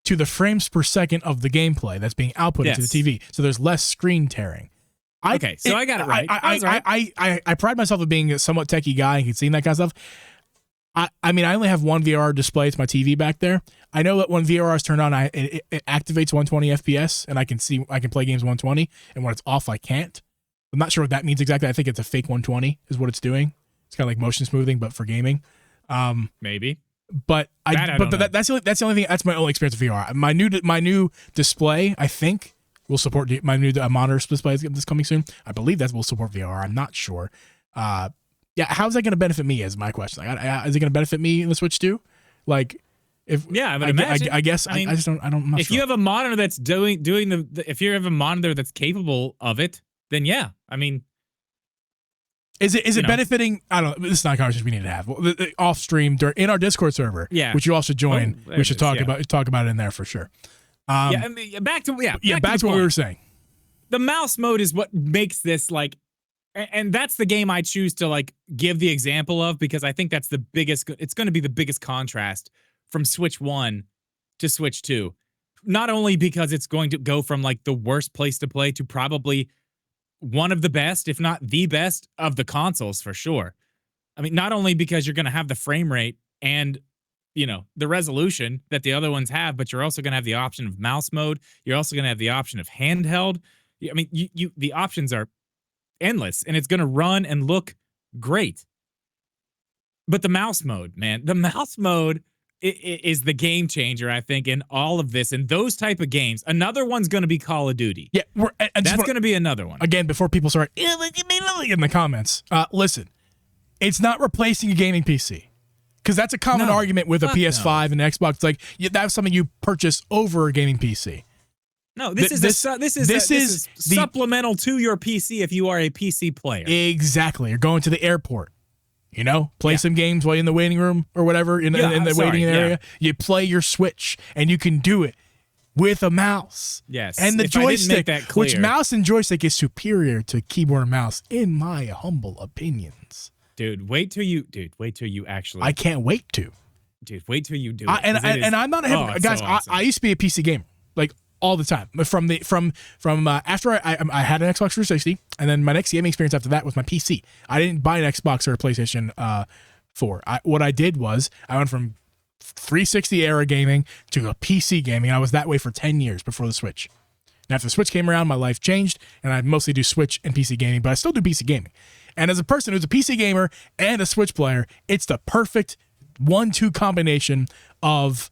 to the frames per second of the gameplay that's being output into the TV. So there's less screen tearing. I got it right. I pride myself on being a somewhat techie guy and seeing that kind of stuff. I mean, I only have one VRR display. It's my TV back there. I know that when VRR is turned on, it activates 120 FPS, and I can play games 120, and when it's off, I can't. I'm not sure what that means exactly. I think it's a fake 120 is what it's doing. It's kind of like motion smoothing, but for gaming. Maybe. But that's the only thing. That's my only experience with VR. My new display, I think, will support my new monitor display that's coming soon. I believe that will support VR. I'm not sure. Yeah, how's that going to benefit me? Is my question. Is it going to benefit me in the Switch too? Like, if I would imagine. I guess I just don't. I'm not if sure. you have a monitor that's doing if you have a monitor that's capable of it, then yeah. I mean, is it benefiting? I don't know. This is not a conversation we need to have. Off stream in our Discord server, which you all should join. We should talk about it in there for sure. Back to what we were saying. The mouse mode is what makes this like. And that's the game I choose to like give the example of, because I think that's the biggest. It's going to be the biggest contrast from Switch 1 to Switch 2. Not only because it's going to go from like the worst place to play to probably one of the best, if not the best of the consoles for sure. I mean, not only because you're going to have the frame rate and the resolution that the other ones have, but you're also going to have the option of mouse mode. You're also going to have the option of handheld. I mean, the options are endless, and it's going to run and look great. But the mouse mode, man, the mouse mode is the game changer, I think, in all of this. And those type of games, another one's going to be Call of Duty. Yeah, that's going to be another one. Again, before people start in the comments, listen, it's not replacing a gaming PC. Because that's a common No. argument with a Fuck PS5 and Xbox. It's like that's something you purchase over a gaming PC. No, this is supplemental to your PC if you are a PC player. Exactly. You're going to the airport. Play some games while you're in the waiting room or whatever in the waiting area. You play your Switch, and you can do it with a mouse. Yes, and the if I didn't joystick, make that clear. which mouse and joystick is superior to keyboard and mouse, in my humble opinions. Dude, wait till you actually. I can't wait to. Dude, wait till you do it. And I'm not a hypocrite. Guys, so awesome. I used to be a PC gamer, like all the time. From after I had an Xbox 360, and then my next gaming experience after that was my PC. I didn't buy an Xbox or a PlayStation 4. What I did was I went from 360 era gaming to a PC gaming. I was that way for 10 years before the Switch. And after the Switch came around, my life changed, and I mostly do Switch and PC gaming, but I still do PC gaming. And as a person who's a PC gamer and a Switch player, it's the perfect 1-2 combination of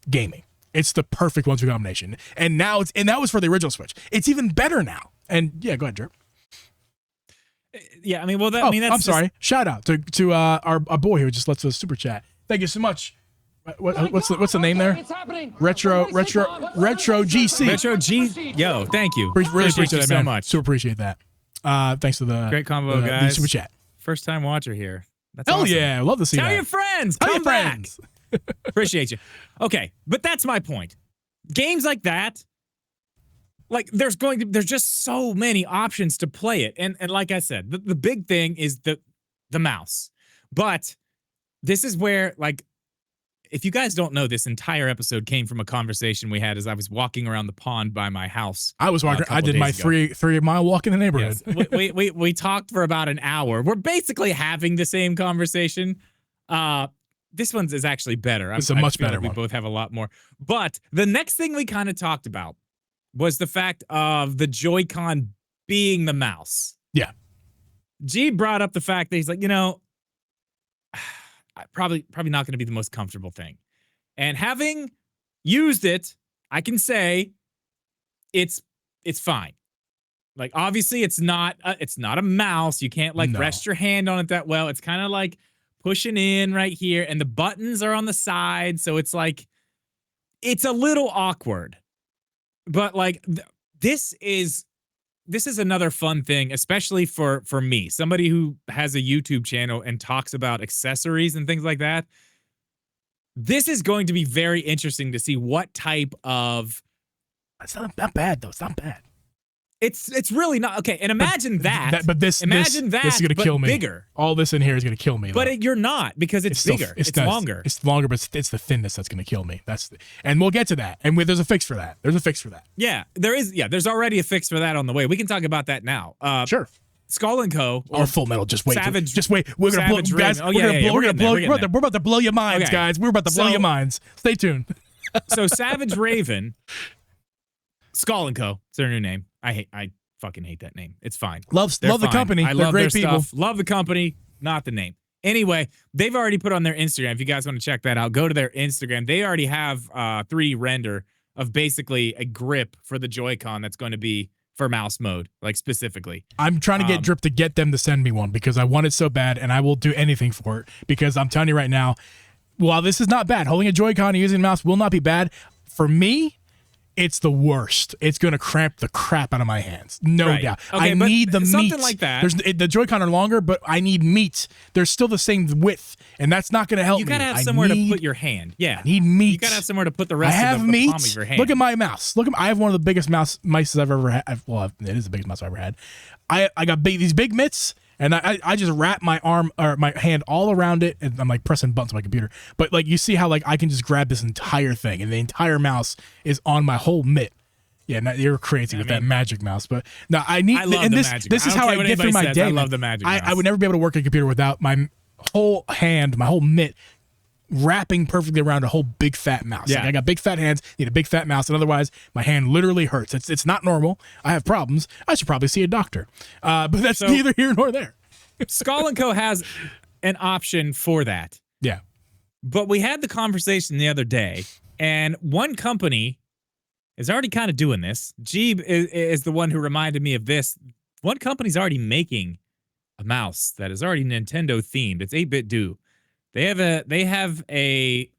gaming. It's the perfect 1-2 combination. And now that was for the original Switch. It's even better now. And yeah, go ahead, Jerp. Yeah, I mean, that's I'm sorry. Shout out to our boy who just lets us super chat. Thank you so much. What's the name there? Retro GC. Retro G. Yo, thank you. Really appreciate you that, so man. much. Super appreciate that. Thanks for the great combo, the guys. super chat. First time watcher here. That's Hell awesome. yeah, love to see that. Tell your friends. Come back. Appreciate you. Okay, but that's my point. Games like that, like there's just so many options to play it, and like I said, the big thing is the mouse. But this is where, like, if you guys don't know, this entire episode came from a conversation we had as I was walking around the pond by my house. I was walking. I did my 3-mile walk in the neighborhood. Yes. We talked for about an hour. We're basically having the same conversation. This one's is actually better. It's a much better one. We both have a lot more. But the next thing we kind of talked about was the fact of the Joy-Con being the mouse. Yeah. G brought up the fact that he's like, probably not going to be the most comfortable thing. And having used it, I can say it's fine. Like, obviously it's not a mouse. You can't rest your hand on it that well. It's kind of like pushing in right here, and the buttons are on the side, so it's like it's a little awkward. But like this is another fun thing, especially for me, somebody who has a YouTube channel and talks about accessories and things like that. This is going to be very interesting to see what type of. It's not bad though. It's not bad. It's really not okay. And imagine that. This is gonna kill me. Bigger. All this in here is gonna kill me. But you're not, because it's bigger. It's longer. It's longer, but it's the thinness that's gonna kill me. And we'll get to that. And there's a fix for that. Yeah, there is. Yeah, there's already a fix for that on the way. We can talk about that now. Sure. Skull & Co. or Full Metal. Just wait. Savage. Just wait. We're gonna blow, guys. We're about to blow your minds, okay. guys. We're about to blow your minds. Stay tuned. So Savage Raven, Skull & Co. It's their new name. I fucking hate that name. It's fine. Love the company. I They're love great their people. stuff. Love the company, not the name. Anyway, they've already put on their Instagram. If you guys want to check that out, go to their Instagram. They already have 3D render of basically a grip for the Joy-Con that's going to be for mouse mode, like specifically. I'm trying to get Drip to get them to send me one because I want it so bad, and I will do anything for it, because I'm telling you right now, while this is not bad, holding a Joy-Con and using a mouse will not be bad. For me, it's the worst. It's going to cramp the crap out of my hands. No doubt. Okay, I need the meat. Something like that. The Joy-Con are longer, but I need meat. They're still the same width, and that's not going to help me. You got to have somewhere to put your hand. Yeah. I need meat. You got to have somewhere to put the rest of the palm of your hand. Look at my mouse. I have one of the biggest mice I've ever had. Well, it is the biggest mouse I've ever had. I got these big mitts, and I just wrap my arm or my hand all around it, and I'm like pressing buttons on my computer. But like, you see how like I can just grab this entire thing, and the entire mouse is on my whole mitt. Yeah, no, you're crazy with that magic mouse, but no, I love the this. Magic. This is how I get through my day. I love the magic mouse. I would never be able to work a computer without my whole hand, my whole mitt, wrapping perfectly around a whole big fat mouse. Yeah. Like, I got big fat hands, need a big fat mouse, and otherwise my hand literally hurts. It's not normal. I have problems. I should probably see a doctor. But that's neither here nor there. Skull & Co. has an option for that. Yeah. But we had the conversation the other day, and one company is already kind of doing this. Jeeb is the one who reminded me of this. One company's already making a mouse that is already Nintendo themed. It's 8BitDo. They have a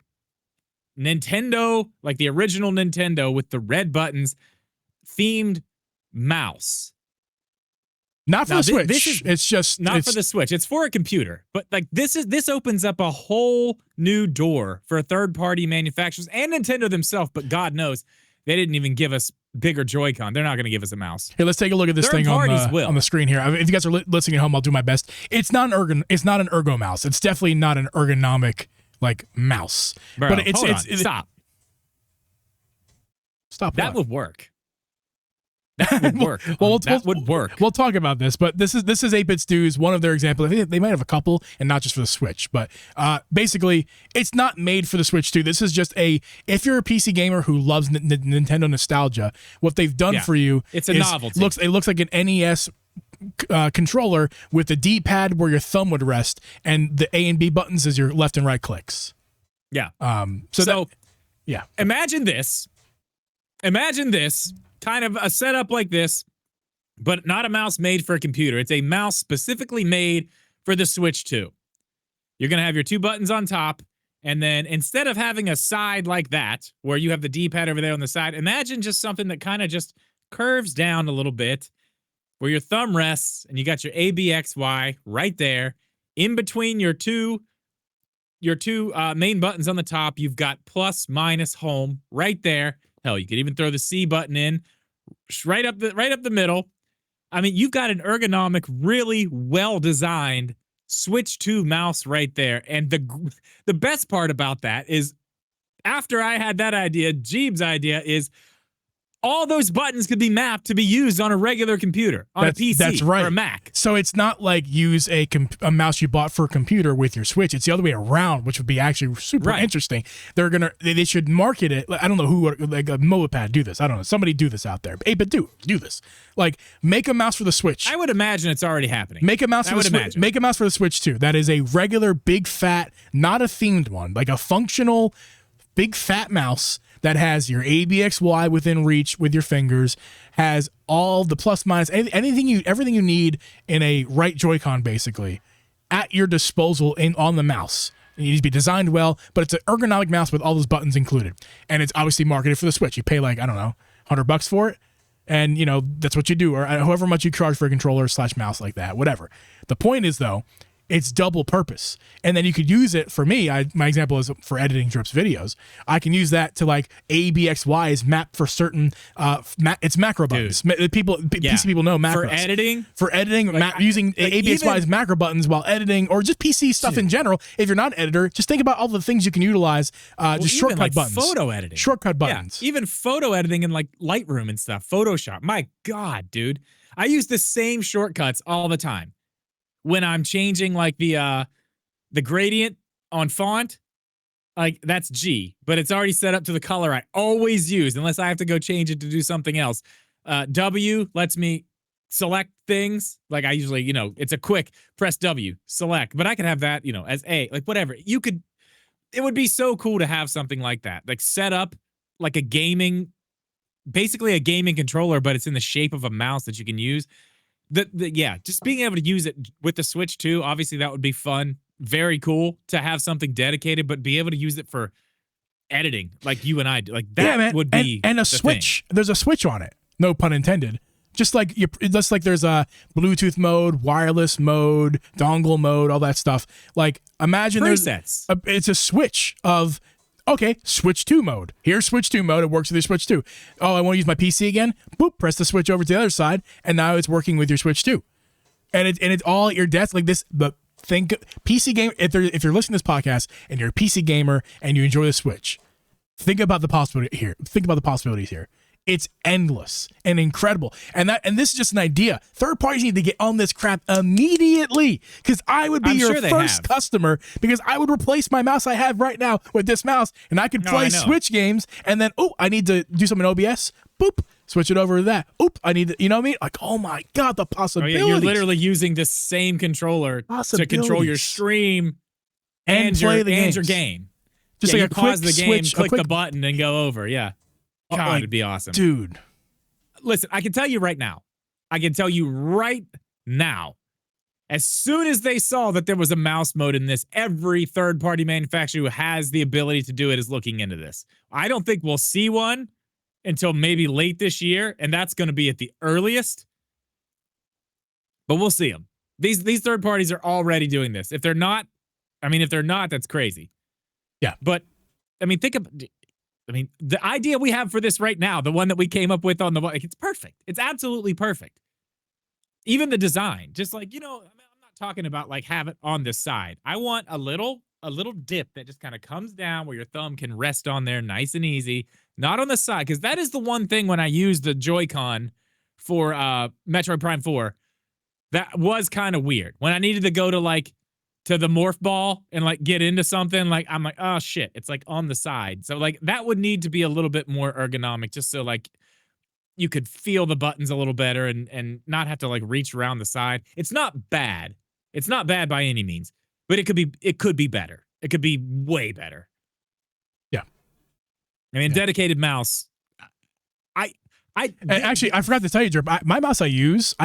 Nintendo, like the original Nintendo with the red buttons, themed mouse. Not for the Switch. It's just not for the Switch. It's for a computer. But like this opens up a whole new door for third-party manufacturers and Nintendo themselves. But God knows they didn't even give us bigger Joy-Con. They're not going to give us a mouse. Here, let's take a look at this thing on the screen here. If you guys are listening at home, I'll do my best. It's not an ergo mouse. It's definitely not an ergonomic like mouse. Bro, but stop. Stop. That would work. That would work. That would work. We'll talk about this, but this is 8-Bit Stew's one of their examples. I think they might have a couple, and not just for the Switch. But basically, it's not made for the Switch 2. This is just if you're a PC gamer who loves Nintendo nostalgia, what they've done for you, it's a novelty. It looks like an NES controller with the D-pad where your thumb would rest, and the A and B buttons as your left and right clicks. Yeah. Yeah. Imagine this. Kind of a setup like this, but not a mouse made for a computer. It's a mouse specifically made for the Switch 2. You're going to have your two buttons on top, and then instead of having a side like that, where you have the D-pad over there on the side, imagine just something that kind of just curves down a little bit, where your thumb rests, and you got your A, B, X, Y right there. In between your two main buttons on the top, you've got plus, minus, home right there. Hell, you could even throw the C button in right up the middle. I mean, you've got an ergonomic, really well-designed Switch 2 mouse right there. And the best part about that is after I had that idea, Jeeb's idea is all those buttons could be mapped to be used on a regular computer, on a PC or a Mac. So it's not like use a mouse you bought for a computer with your Switch. It's the other way around, which would be actually super interesting. They should market it. I don't know who, like a Mobipad do this. I don't know. Somebody do this out there. Hey, but do this. Like make a mouse for the Switch. I would imagine it's already happening. Make a mouse for the Switch. Make a mouse for the Switch too. That is a regular big fat, not a themed one, like a functional big fat mouse that has your ABXY within reach with your fingers, has all the plus minus, everything you need in a right Joy-Con basically at your disposal on the mouse. It needs to be designed well, but it's an ergonomic mouse with all those buttons included. And it's obviously marketed for the Switch. You pay like, I don't know, $100 for it. And, that's what you do, or however much you charge for a controller / mouse like that, whatever. The point is, though, it's double purpose. And then you could use it for me. My example is for editing Drip's videos. I can use that to like ABXY is mapped for certain, it's macro buttons. PC people know macros. For editing, like, using ABXY as macro buttons while editing, or just PC stuff in general. If you're not an editor, just think about all the things you can utilize, just shortcut like buttons. Photo editing. Shortcut buttons. Yeah, even photo editing in like Lightroom and stuff. Photoshop. My God, dude. I use the same shortcuts all the time. When I'm changing like the gradient on font, like that's G, but it's already set up to the color I always use unless I have to go change it to do something else. W lets me select things. Like I usually, it's a quick press W, select, but I could have that, as A, like whatever. It would be so cool to have something like that, like set up like basically a gaming controller, but it's in the shape of a mouse that you can use. Just being able to use it with the Switch too. Obviously, that would be fun. Very cool to have something dedicated, but be able to use it for editing, like you and I do. Like that would be and a Switch. Thing. There's a Switch on it. No pun intended. Just like there's a Bluetooth mode, wireless mode, dongle mode, all that stuff. Like imagine presets. It's a Switch of. Okay, Switch 2 mode. Here's Switch 2 mode. It works with your Switch 2. Oh, I want to use my PC again? Boop, press the Switch over to the other side, and now it's working with your Switch 2. And it's all at your desk like this. But think PC game. If you're listening to this podcast and you're a PC gamer and you enjoy the Switch, think about the possibility here. Think about the possibilities here. It's endless and incredible. And this is just an idea. Third parties need to get on this crap immediately, because I would be your first customer, because I would replace my mouse I have right now with this mouse, and I could play Switch games, and then, I need to do something in OBS. Boop. Switch it over to that. I need to, you know what I mean? Like, oh my God, the possibilities. You're literally using the same controller to control your stream and play your game. Just like you a pause quick the game, switch, click the button, and go over. Yeah. God, it'd be awesome. Dude. Listen, I can tell you right now. As soon as they saw that there was a mouse mode in this, every third-party manufacturer who has the ability to do it is looking into this. I don't think we'll see one until maybe late this year, and that's going to be at the earliest. But we'll see them. These third parties are already doing this. If they're not, that's crazy. Yeah. But the idea we have for this right now, the one that we came up with it's perfect. It's absolutely perfect. Even the design, just like, I'm not talking about like have it on the side. I want a little dip that just kind of comes down where your thumb can rest on there nice and easy, not on the side. Because that is the one thing when I used the Joy-Con for Metroid Prime 4, that was kind of weird. When I needed to go to the morph ball and like get into something, like I'm like, oh shit, it's like on the side. So like that would need to be a little bit more ergonomic, just so like you could feel the buttons a little better and not have to like reach around the side. It's not bad. It's not bad by any means, but it could be better. It could be way better. Yeah. Dedicated mouse. Actually, I forgot to tell you, Drip, my mouse I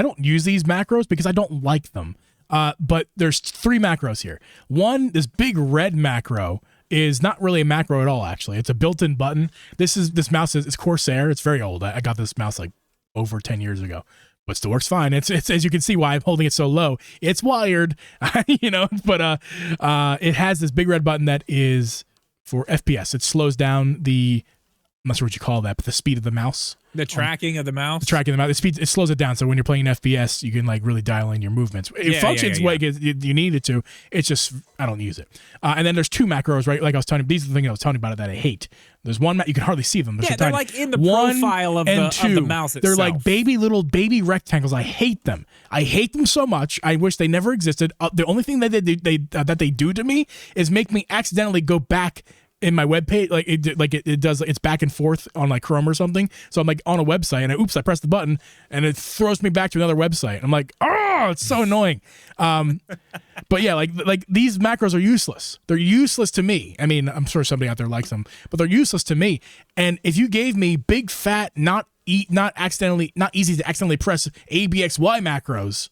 don't use these macros because I don't like them. But there's 3 macros here. One, this big red macro is not really a macro at all, actually. It's a built-in button. This mouse is Corsair. It's very old. I got this mouse like over 10 years ago, but still works fine. It's as you can see why I'm holding it so low. It's wired, but it has this big red button that is for FPS. It slows down I'm not sure what you call that, but the speed of the mouse. The tracking of the mouse? The tracking of the mouse. It slows it down, so when you're playing FPS, you can like really dial in your movements. It functions like you need it to. It's just, I don't use it. And then there's 2 macros, right? Like I was telling you, these are the things I was telling you about it that I hate. There's one, you can hardly see them. They're like in the profile of the mouse itself. They're like little baby rectangles. I hate them. I hate them so much. I wish they never existed. The only thing that they do to me is make me accidentally go back in my web page, it does. It's back and forth on like Chrome or something. So I'm like on a website and I press the button and it throws me back to another website. I'm like, oh, it's so annoying. But yeah, like these macros are useless. They're useless to me. I mean, I'm sure somebody out there likes them, but they're useless to me. And if you gave me big fat, not easy to accidentally press ABXY macros,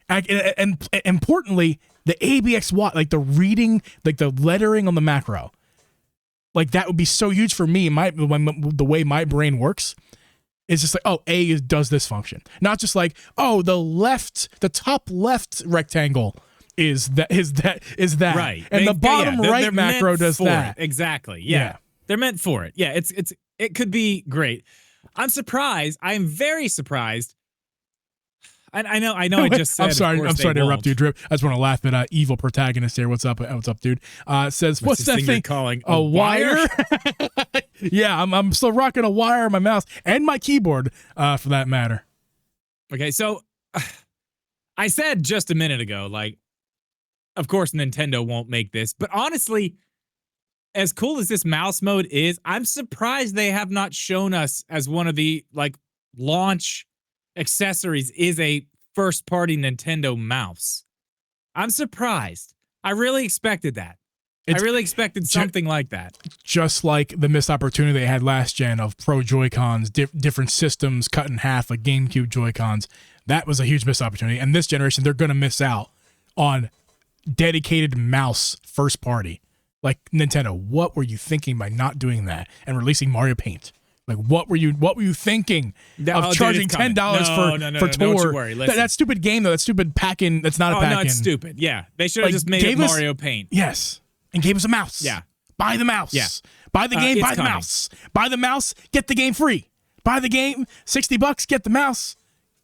and importantly, the ABXY, like the reading, like the lettering on the macro. Like that would be so huge for me. The way my brain works is just like, oh, A does this function, not just like, oh, the top left rectangle is that right, and the bottom right macro does that exactly. Yeah, they're meant for it. Yeah, it could be great. I'm surprised. I'm very surprised. I know. I just said. I'm sorry to interrupt you, Drip. I just want to laugh at evil protagonist here. What's up? What's up, dude? Says, what's that thing calling a wire? Yeah, I'm still rocking a wire on my mouse and my keyboard, for that matter. Okay, so I said just a minute ago, like, of course Nintendo won't make this, but honestly, as cool as this mouse mode is, I'm surprised they have not shown us as one of the like launch accessories is a first-party Nintendo mouse. I'm surprised. I really expected that. I really expected something like that. Just like the missed opportunity they had last gen of Pro Joy-Cons, different systems cut in half, like GameCube Joy-Cons. That was a huge missed opportunity. And this generation, they're going to miss out on dedicated mouse first party. Like, Nintendo, what were you thinking by not doing that and releasing Mario Paint? Like, what were you thinking of charging $10 for Tour? Don't you worry. That stupid game, though, that stupid pack-in, that's not a pack-in. No, it's stupid. Yeah. They should have just made it Mario Paint. Yes. And gave us a mouse. Yeah. Buy the mouse. Yeah. Buy the game, buy the mouse. Buy the mouse, get the game free. Buy the game, $60, get the mouse.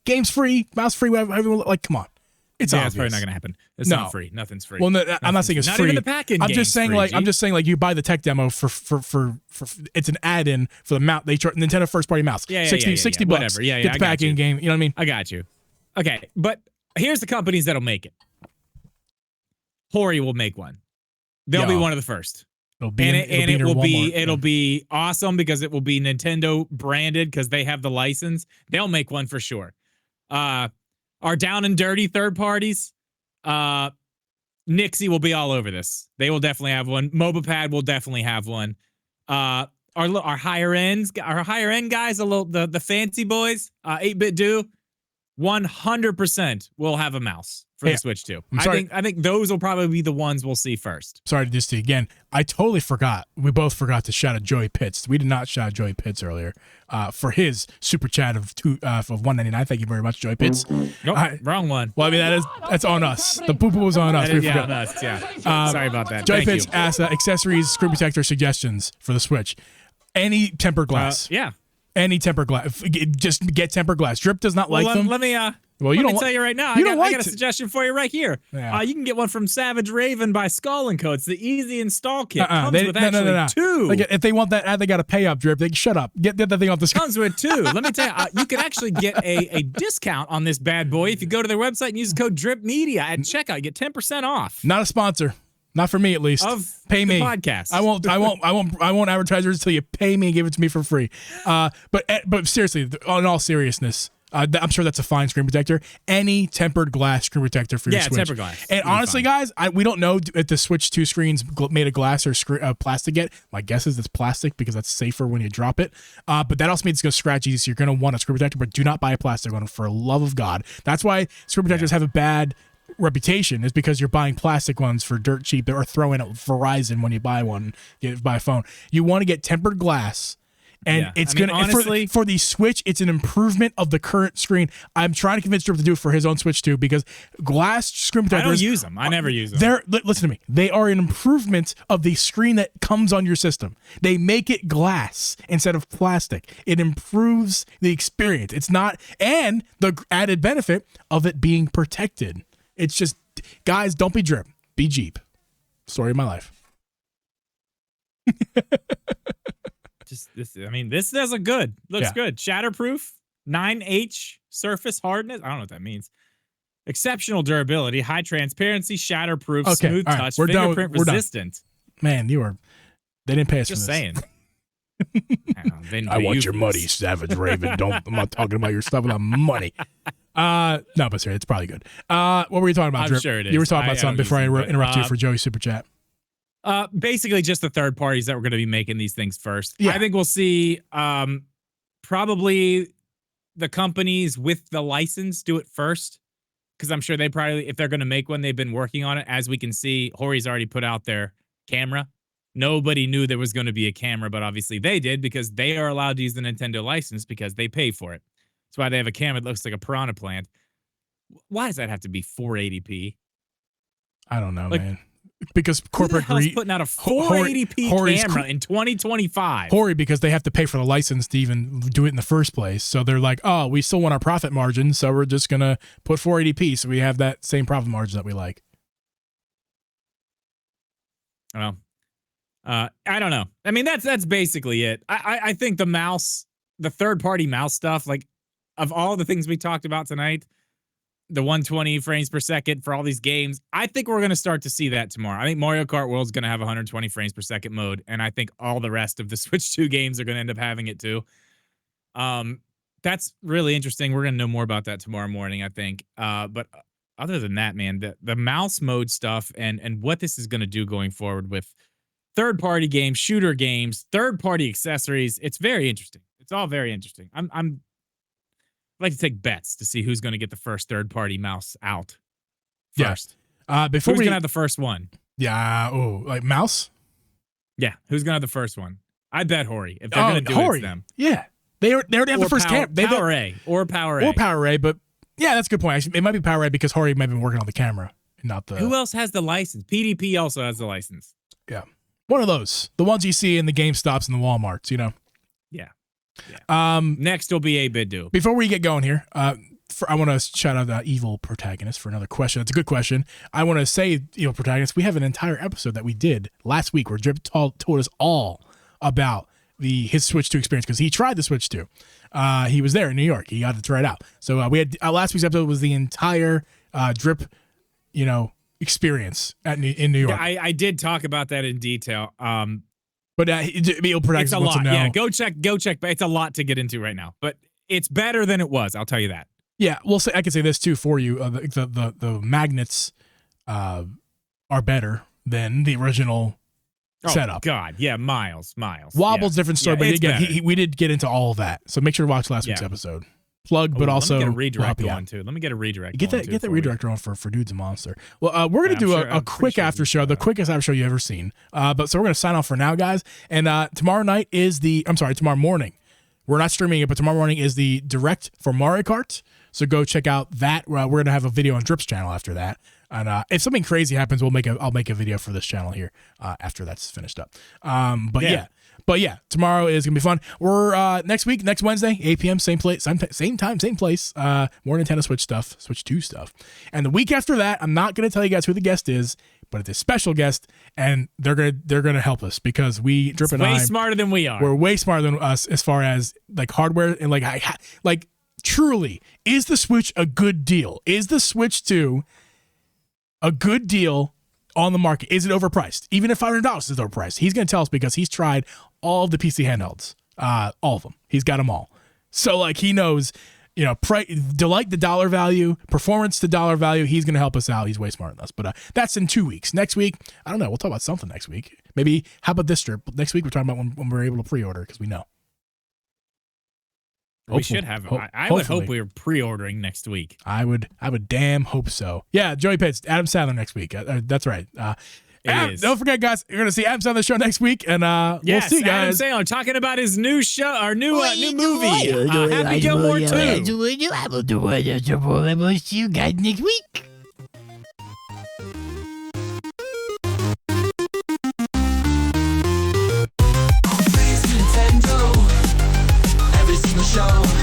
Game's free, mouse free, whatever. Like, come on. It's obvious. It's probably not going to happen. It's not free. Nothing's free. Well, no, I'm not saying it's not free. Not even the pack-in. I'm just saying, like, you buy the tech demo for it's an add-in for the mouse. They charge Nintendo first-party mouse. Yeah, 60 bucks. Whatever. Yeah, get the pack-in game. You know what I mean? I got you. Okay, but here's the companies that'll make it. Hori will make one. They'll be one of the first. It'll be awesome because it will be Nintendo branded because they have the license. They'll make one for sure. Our down and dirty third parties, Nixie will be all over this. They will definitely have one. MobaPad will definitely have one. Our higher end guys, the fancy boys, 8-Bit Do, 100% will have a mouse for the Switch 2. I think those will probably be the ones we'll see first. Sorry to do this again. I totally forgot. We both forgot to shout out Joey Pitts. We did not shout out Joey Pitts earlier for his super chat of $1.99. Thank you very much, Joey Pitts. Nope, wrong one. Well, I mean that's on us. The poo-poo was on us. On us. Yeah. Sorry about that. Joey Pitts asked accessories, screen protector suggestions for the Switch. Any tempered glass. Any tempered glass. Just get tempered glass. Drip does not like them. Let me tell you right now. I got a suggestion for you right here. Yeah. You can get one from Savage Raven by Skull & Co. It's the easy install kit. Comes with two. If they want that ad, they got to pay up, Drip. They shut up. Get the thing off the screen. Comes with two. Let me tell you, you can actually get a discount on this bad boy if you go to their website and use the code DRIPMedia at checkout. You get 10% off. Not a sponsor. Not for me, at least. Pay me. Podcast. I won't advertise until you pay me and give it to me for free. But seriously, in all seriousness, I'm sure that's a fine screen protector. Any tempered glass screen protector for your Switch. Yeah, tempered glass. And honestly, guys, we don't know if the Switch 2 screen's made of glass or plastic yet. My guess is it's plastic because that's safer when you drop it. But that also means it's going to scratch easy, so you're going to want a screen protector, but do not buy a plastic one for love of God. That's why screen protectors have a bad reputation, is because you're buying plastic ones for dirt cheap or throwing at Verizon when you buy a phone. You want to get tempered glass. And it's honestly, for the Switch, it's an improvement of the current screen. I'm trying to convince Drip to do it for his own Switch too, because glass screen protectors. I don't use them. I never use them. Listen to me. They are an improvement of the screen that comes on your system. They make it glass instead of plastic. It improves the experience. It's not, and the added benefit of it being protected. It's just, guys, don't be Drip. Be Jeep. Story of my life. This does a good. Looks good. Shatterproof, 9H surface hardness. I don't know what that means. Exceptional durability, high transparency, shatterproof, smooth touch, fingerprint resistant. Man, they didn't pay us Just for this. saying. I want your money, Savage Raven. I'm not talking about your stuff without money. No, but seriously, it's probably good. What were you talking about, Drip? I'm sure it is. You were talking about something before I interrupt you for Joey Super Chat. Basically just the third parties that were going to be making these things first. Yeah. I think we'll see probably the companies with the license do it first, because I'm sure they probably, if they're going to make one, they've been working on it. As we can see, Hori's already put out their camera. Nobody knew there was going to be a camera, but obviously they did, because they are allowed to use the Nintendo license because they pay for it. That's why they have a camera that looks like a piranha plant. Why does that have to be 480p? I don't know, man. Because corporate greed putting out a 480p camera in 2025. Hori, because they have to pay for the license to even do it in the first place. So they're like, oh, we still want our profit margin, so we're just gonna put 480p so we have that same profit margin that we like. Well, I don't know. I mean, that's basically it. I think the mouse, the third party mouse stuff, like, of all the things we talked about tonight, the 120 frames per second for all these games, I think we're going to start to see that tomorrow. I think Mario Kart World's going to have 120 frames per second mode, and I think all the rest of the Switch 2 games are going to end up having it too. That's really interesting. We're going to know more about that tomorrow morning, I think. But other than that, man, the mouse mode stuff and what this is going to do going forward with third-party games, shooter games, third-party accessories, it's very interesting. It's all very interesting. I'd like to take bets to see who's going to get the first third-party mouse out first. Yeah. Who's going to have the first one? Yeah. Oh, like mouse? Yeah. Who's going to have the first one? I bet Hori. If they're going to do it, it's them. Yeah. They already have the first camera. Power A. Or Power A. Or Power A, but yeah, that's a good point. Actually, it might be Power A because Hori might have been working on the camera, not the... Who else has the license? PDP also has the license. Yeah. One of those. The ones you see in the GameStops and the Walmarts, you know? Yeah. Yeah. Next will be Abidu. Before we get going here, I want to shout out the Evil Protagonist for another question. It's a good question. I want to say, Evil Protagonist, we have an entire episode that we did last week where Drip told us all about his Switch 2 experience, because he tried the Switch 2. He was there in New York. He got to try it out. So we had last week's episode was the entire Drip, experience in New York. Yeah, I did talk about that in detail. But Evil Protagonist it's a wants lot. to know. Yeah, go check. But it's a lot to get into right now. But it's better than it was. I'll tell you that. Yeah, I can say this too for you. The magnets are better than the original setup. God, yeah, miles. Wobble's different story, but again, we we did get into all of that. So make sure to watch last week's episode. plug, but also let me get a redirect help you out. on too. Let me get a redirect. Get that redirector on for Dudes and Monster. Well, we're gonna do a quick after show, the quickest after show you've ever seen. But so we're gonna sign off for now, guys. And tomorrow morning. We're not streaming it, but tomorrow morning is the direct for Mario Kart. So go check out that. We're gonna have a video on Drip's channel after that. And if something crazy happens, I'll make a video for this channel here after that's finished up. But yeah, tomorrow is gonna be fun. We're next Wednesday, 8 p.m. same place, same time, same place. More Nintendo Switch 2 stuff. And the week after that, I'm not gonna tell you guys who the guest is, but it's a special guest, and they're gonna help us because Drip and I way smarter than we are. We're way smarter than us as far as like hardware and like truly, is the Switch a good deal? Is the Switch 2 a good deal on the market? Is it overpriced? Even if $500 is overpriced, he's going to tell us because he's tried all of the PC handhelds, all of them. He's got them all. So like he knows, delight the dollar value, performance to dollar value. He's going to help us out. He's way smarter than us. But that's in 2 weeks. Next week, I don't know. We'll talk about something next week. Maybe how about this Drip? Next week we're talking about when we're able to pre-order because we know. We should have. I would hope we were pre-ordering next week. I would damn hope so. Yeah, Joey Pitts, Adam Sandler next week. That's right. Don't forget, guys, you're gonna see Adam Sandler show next week, and we'll see you guys. Adam Sandler talking about his new show, our new movie, Happy Gilmore 2. I will see you guys next week. Nintendo, every single show.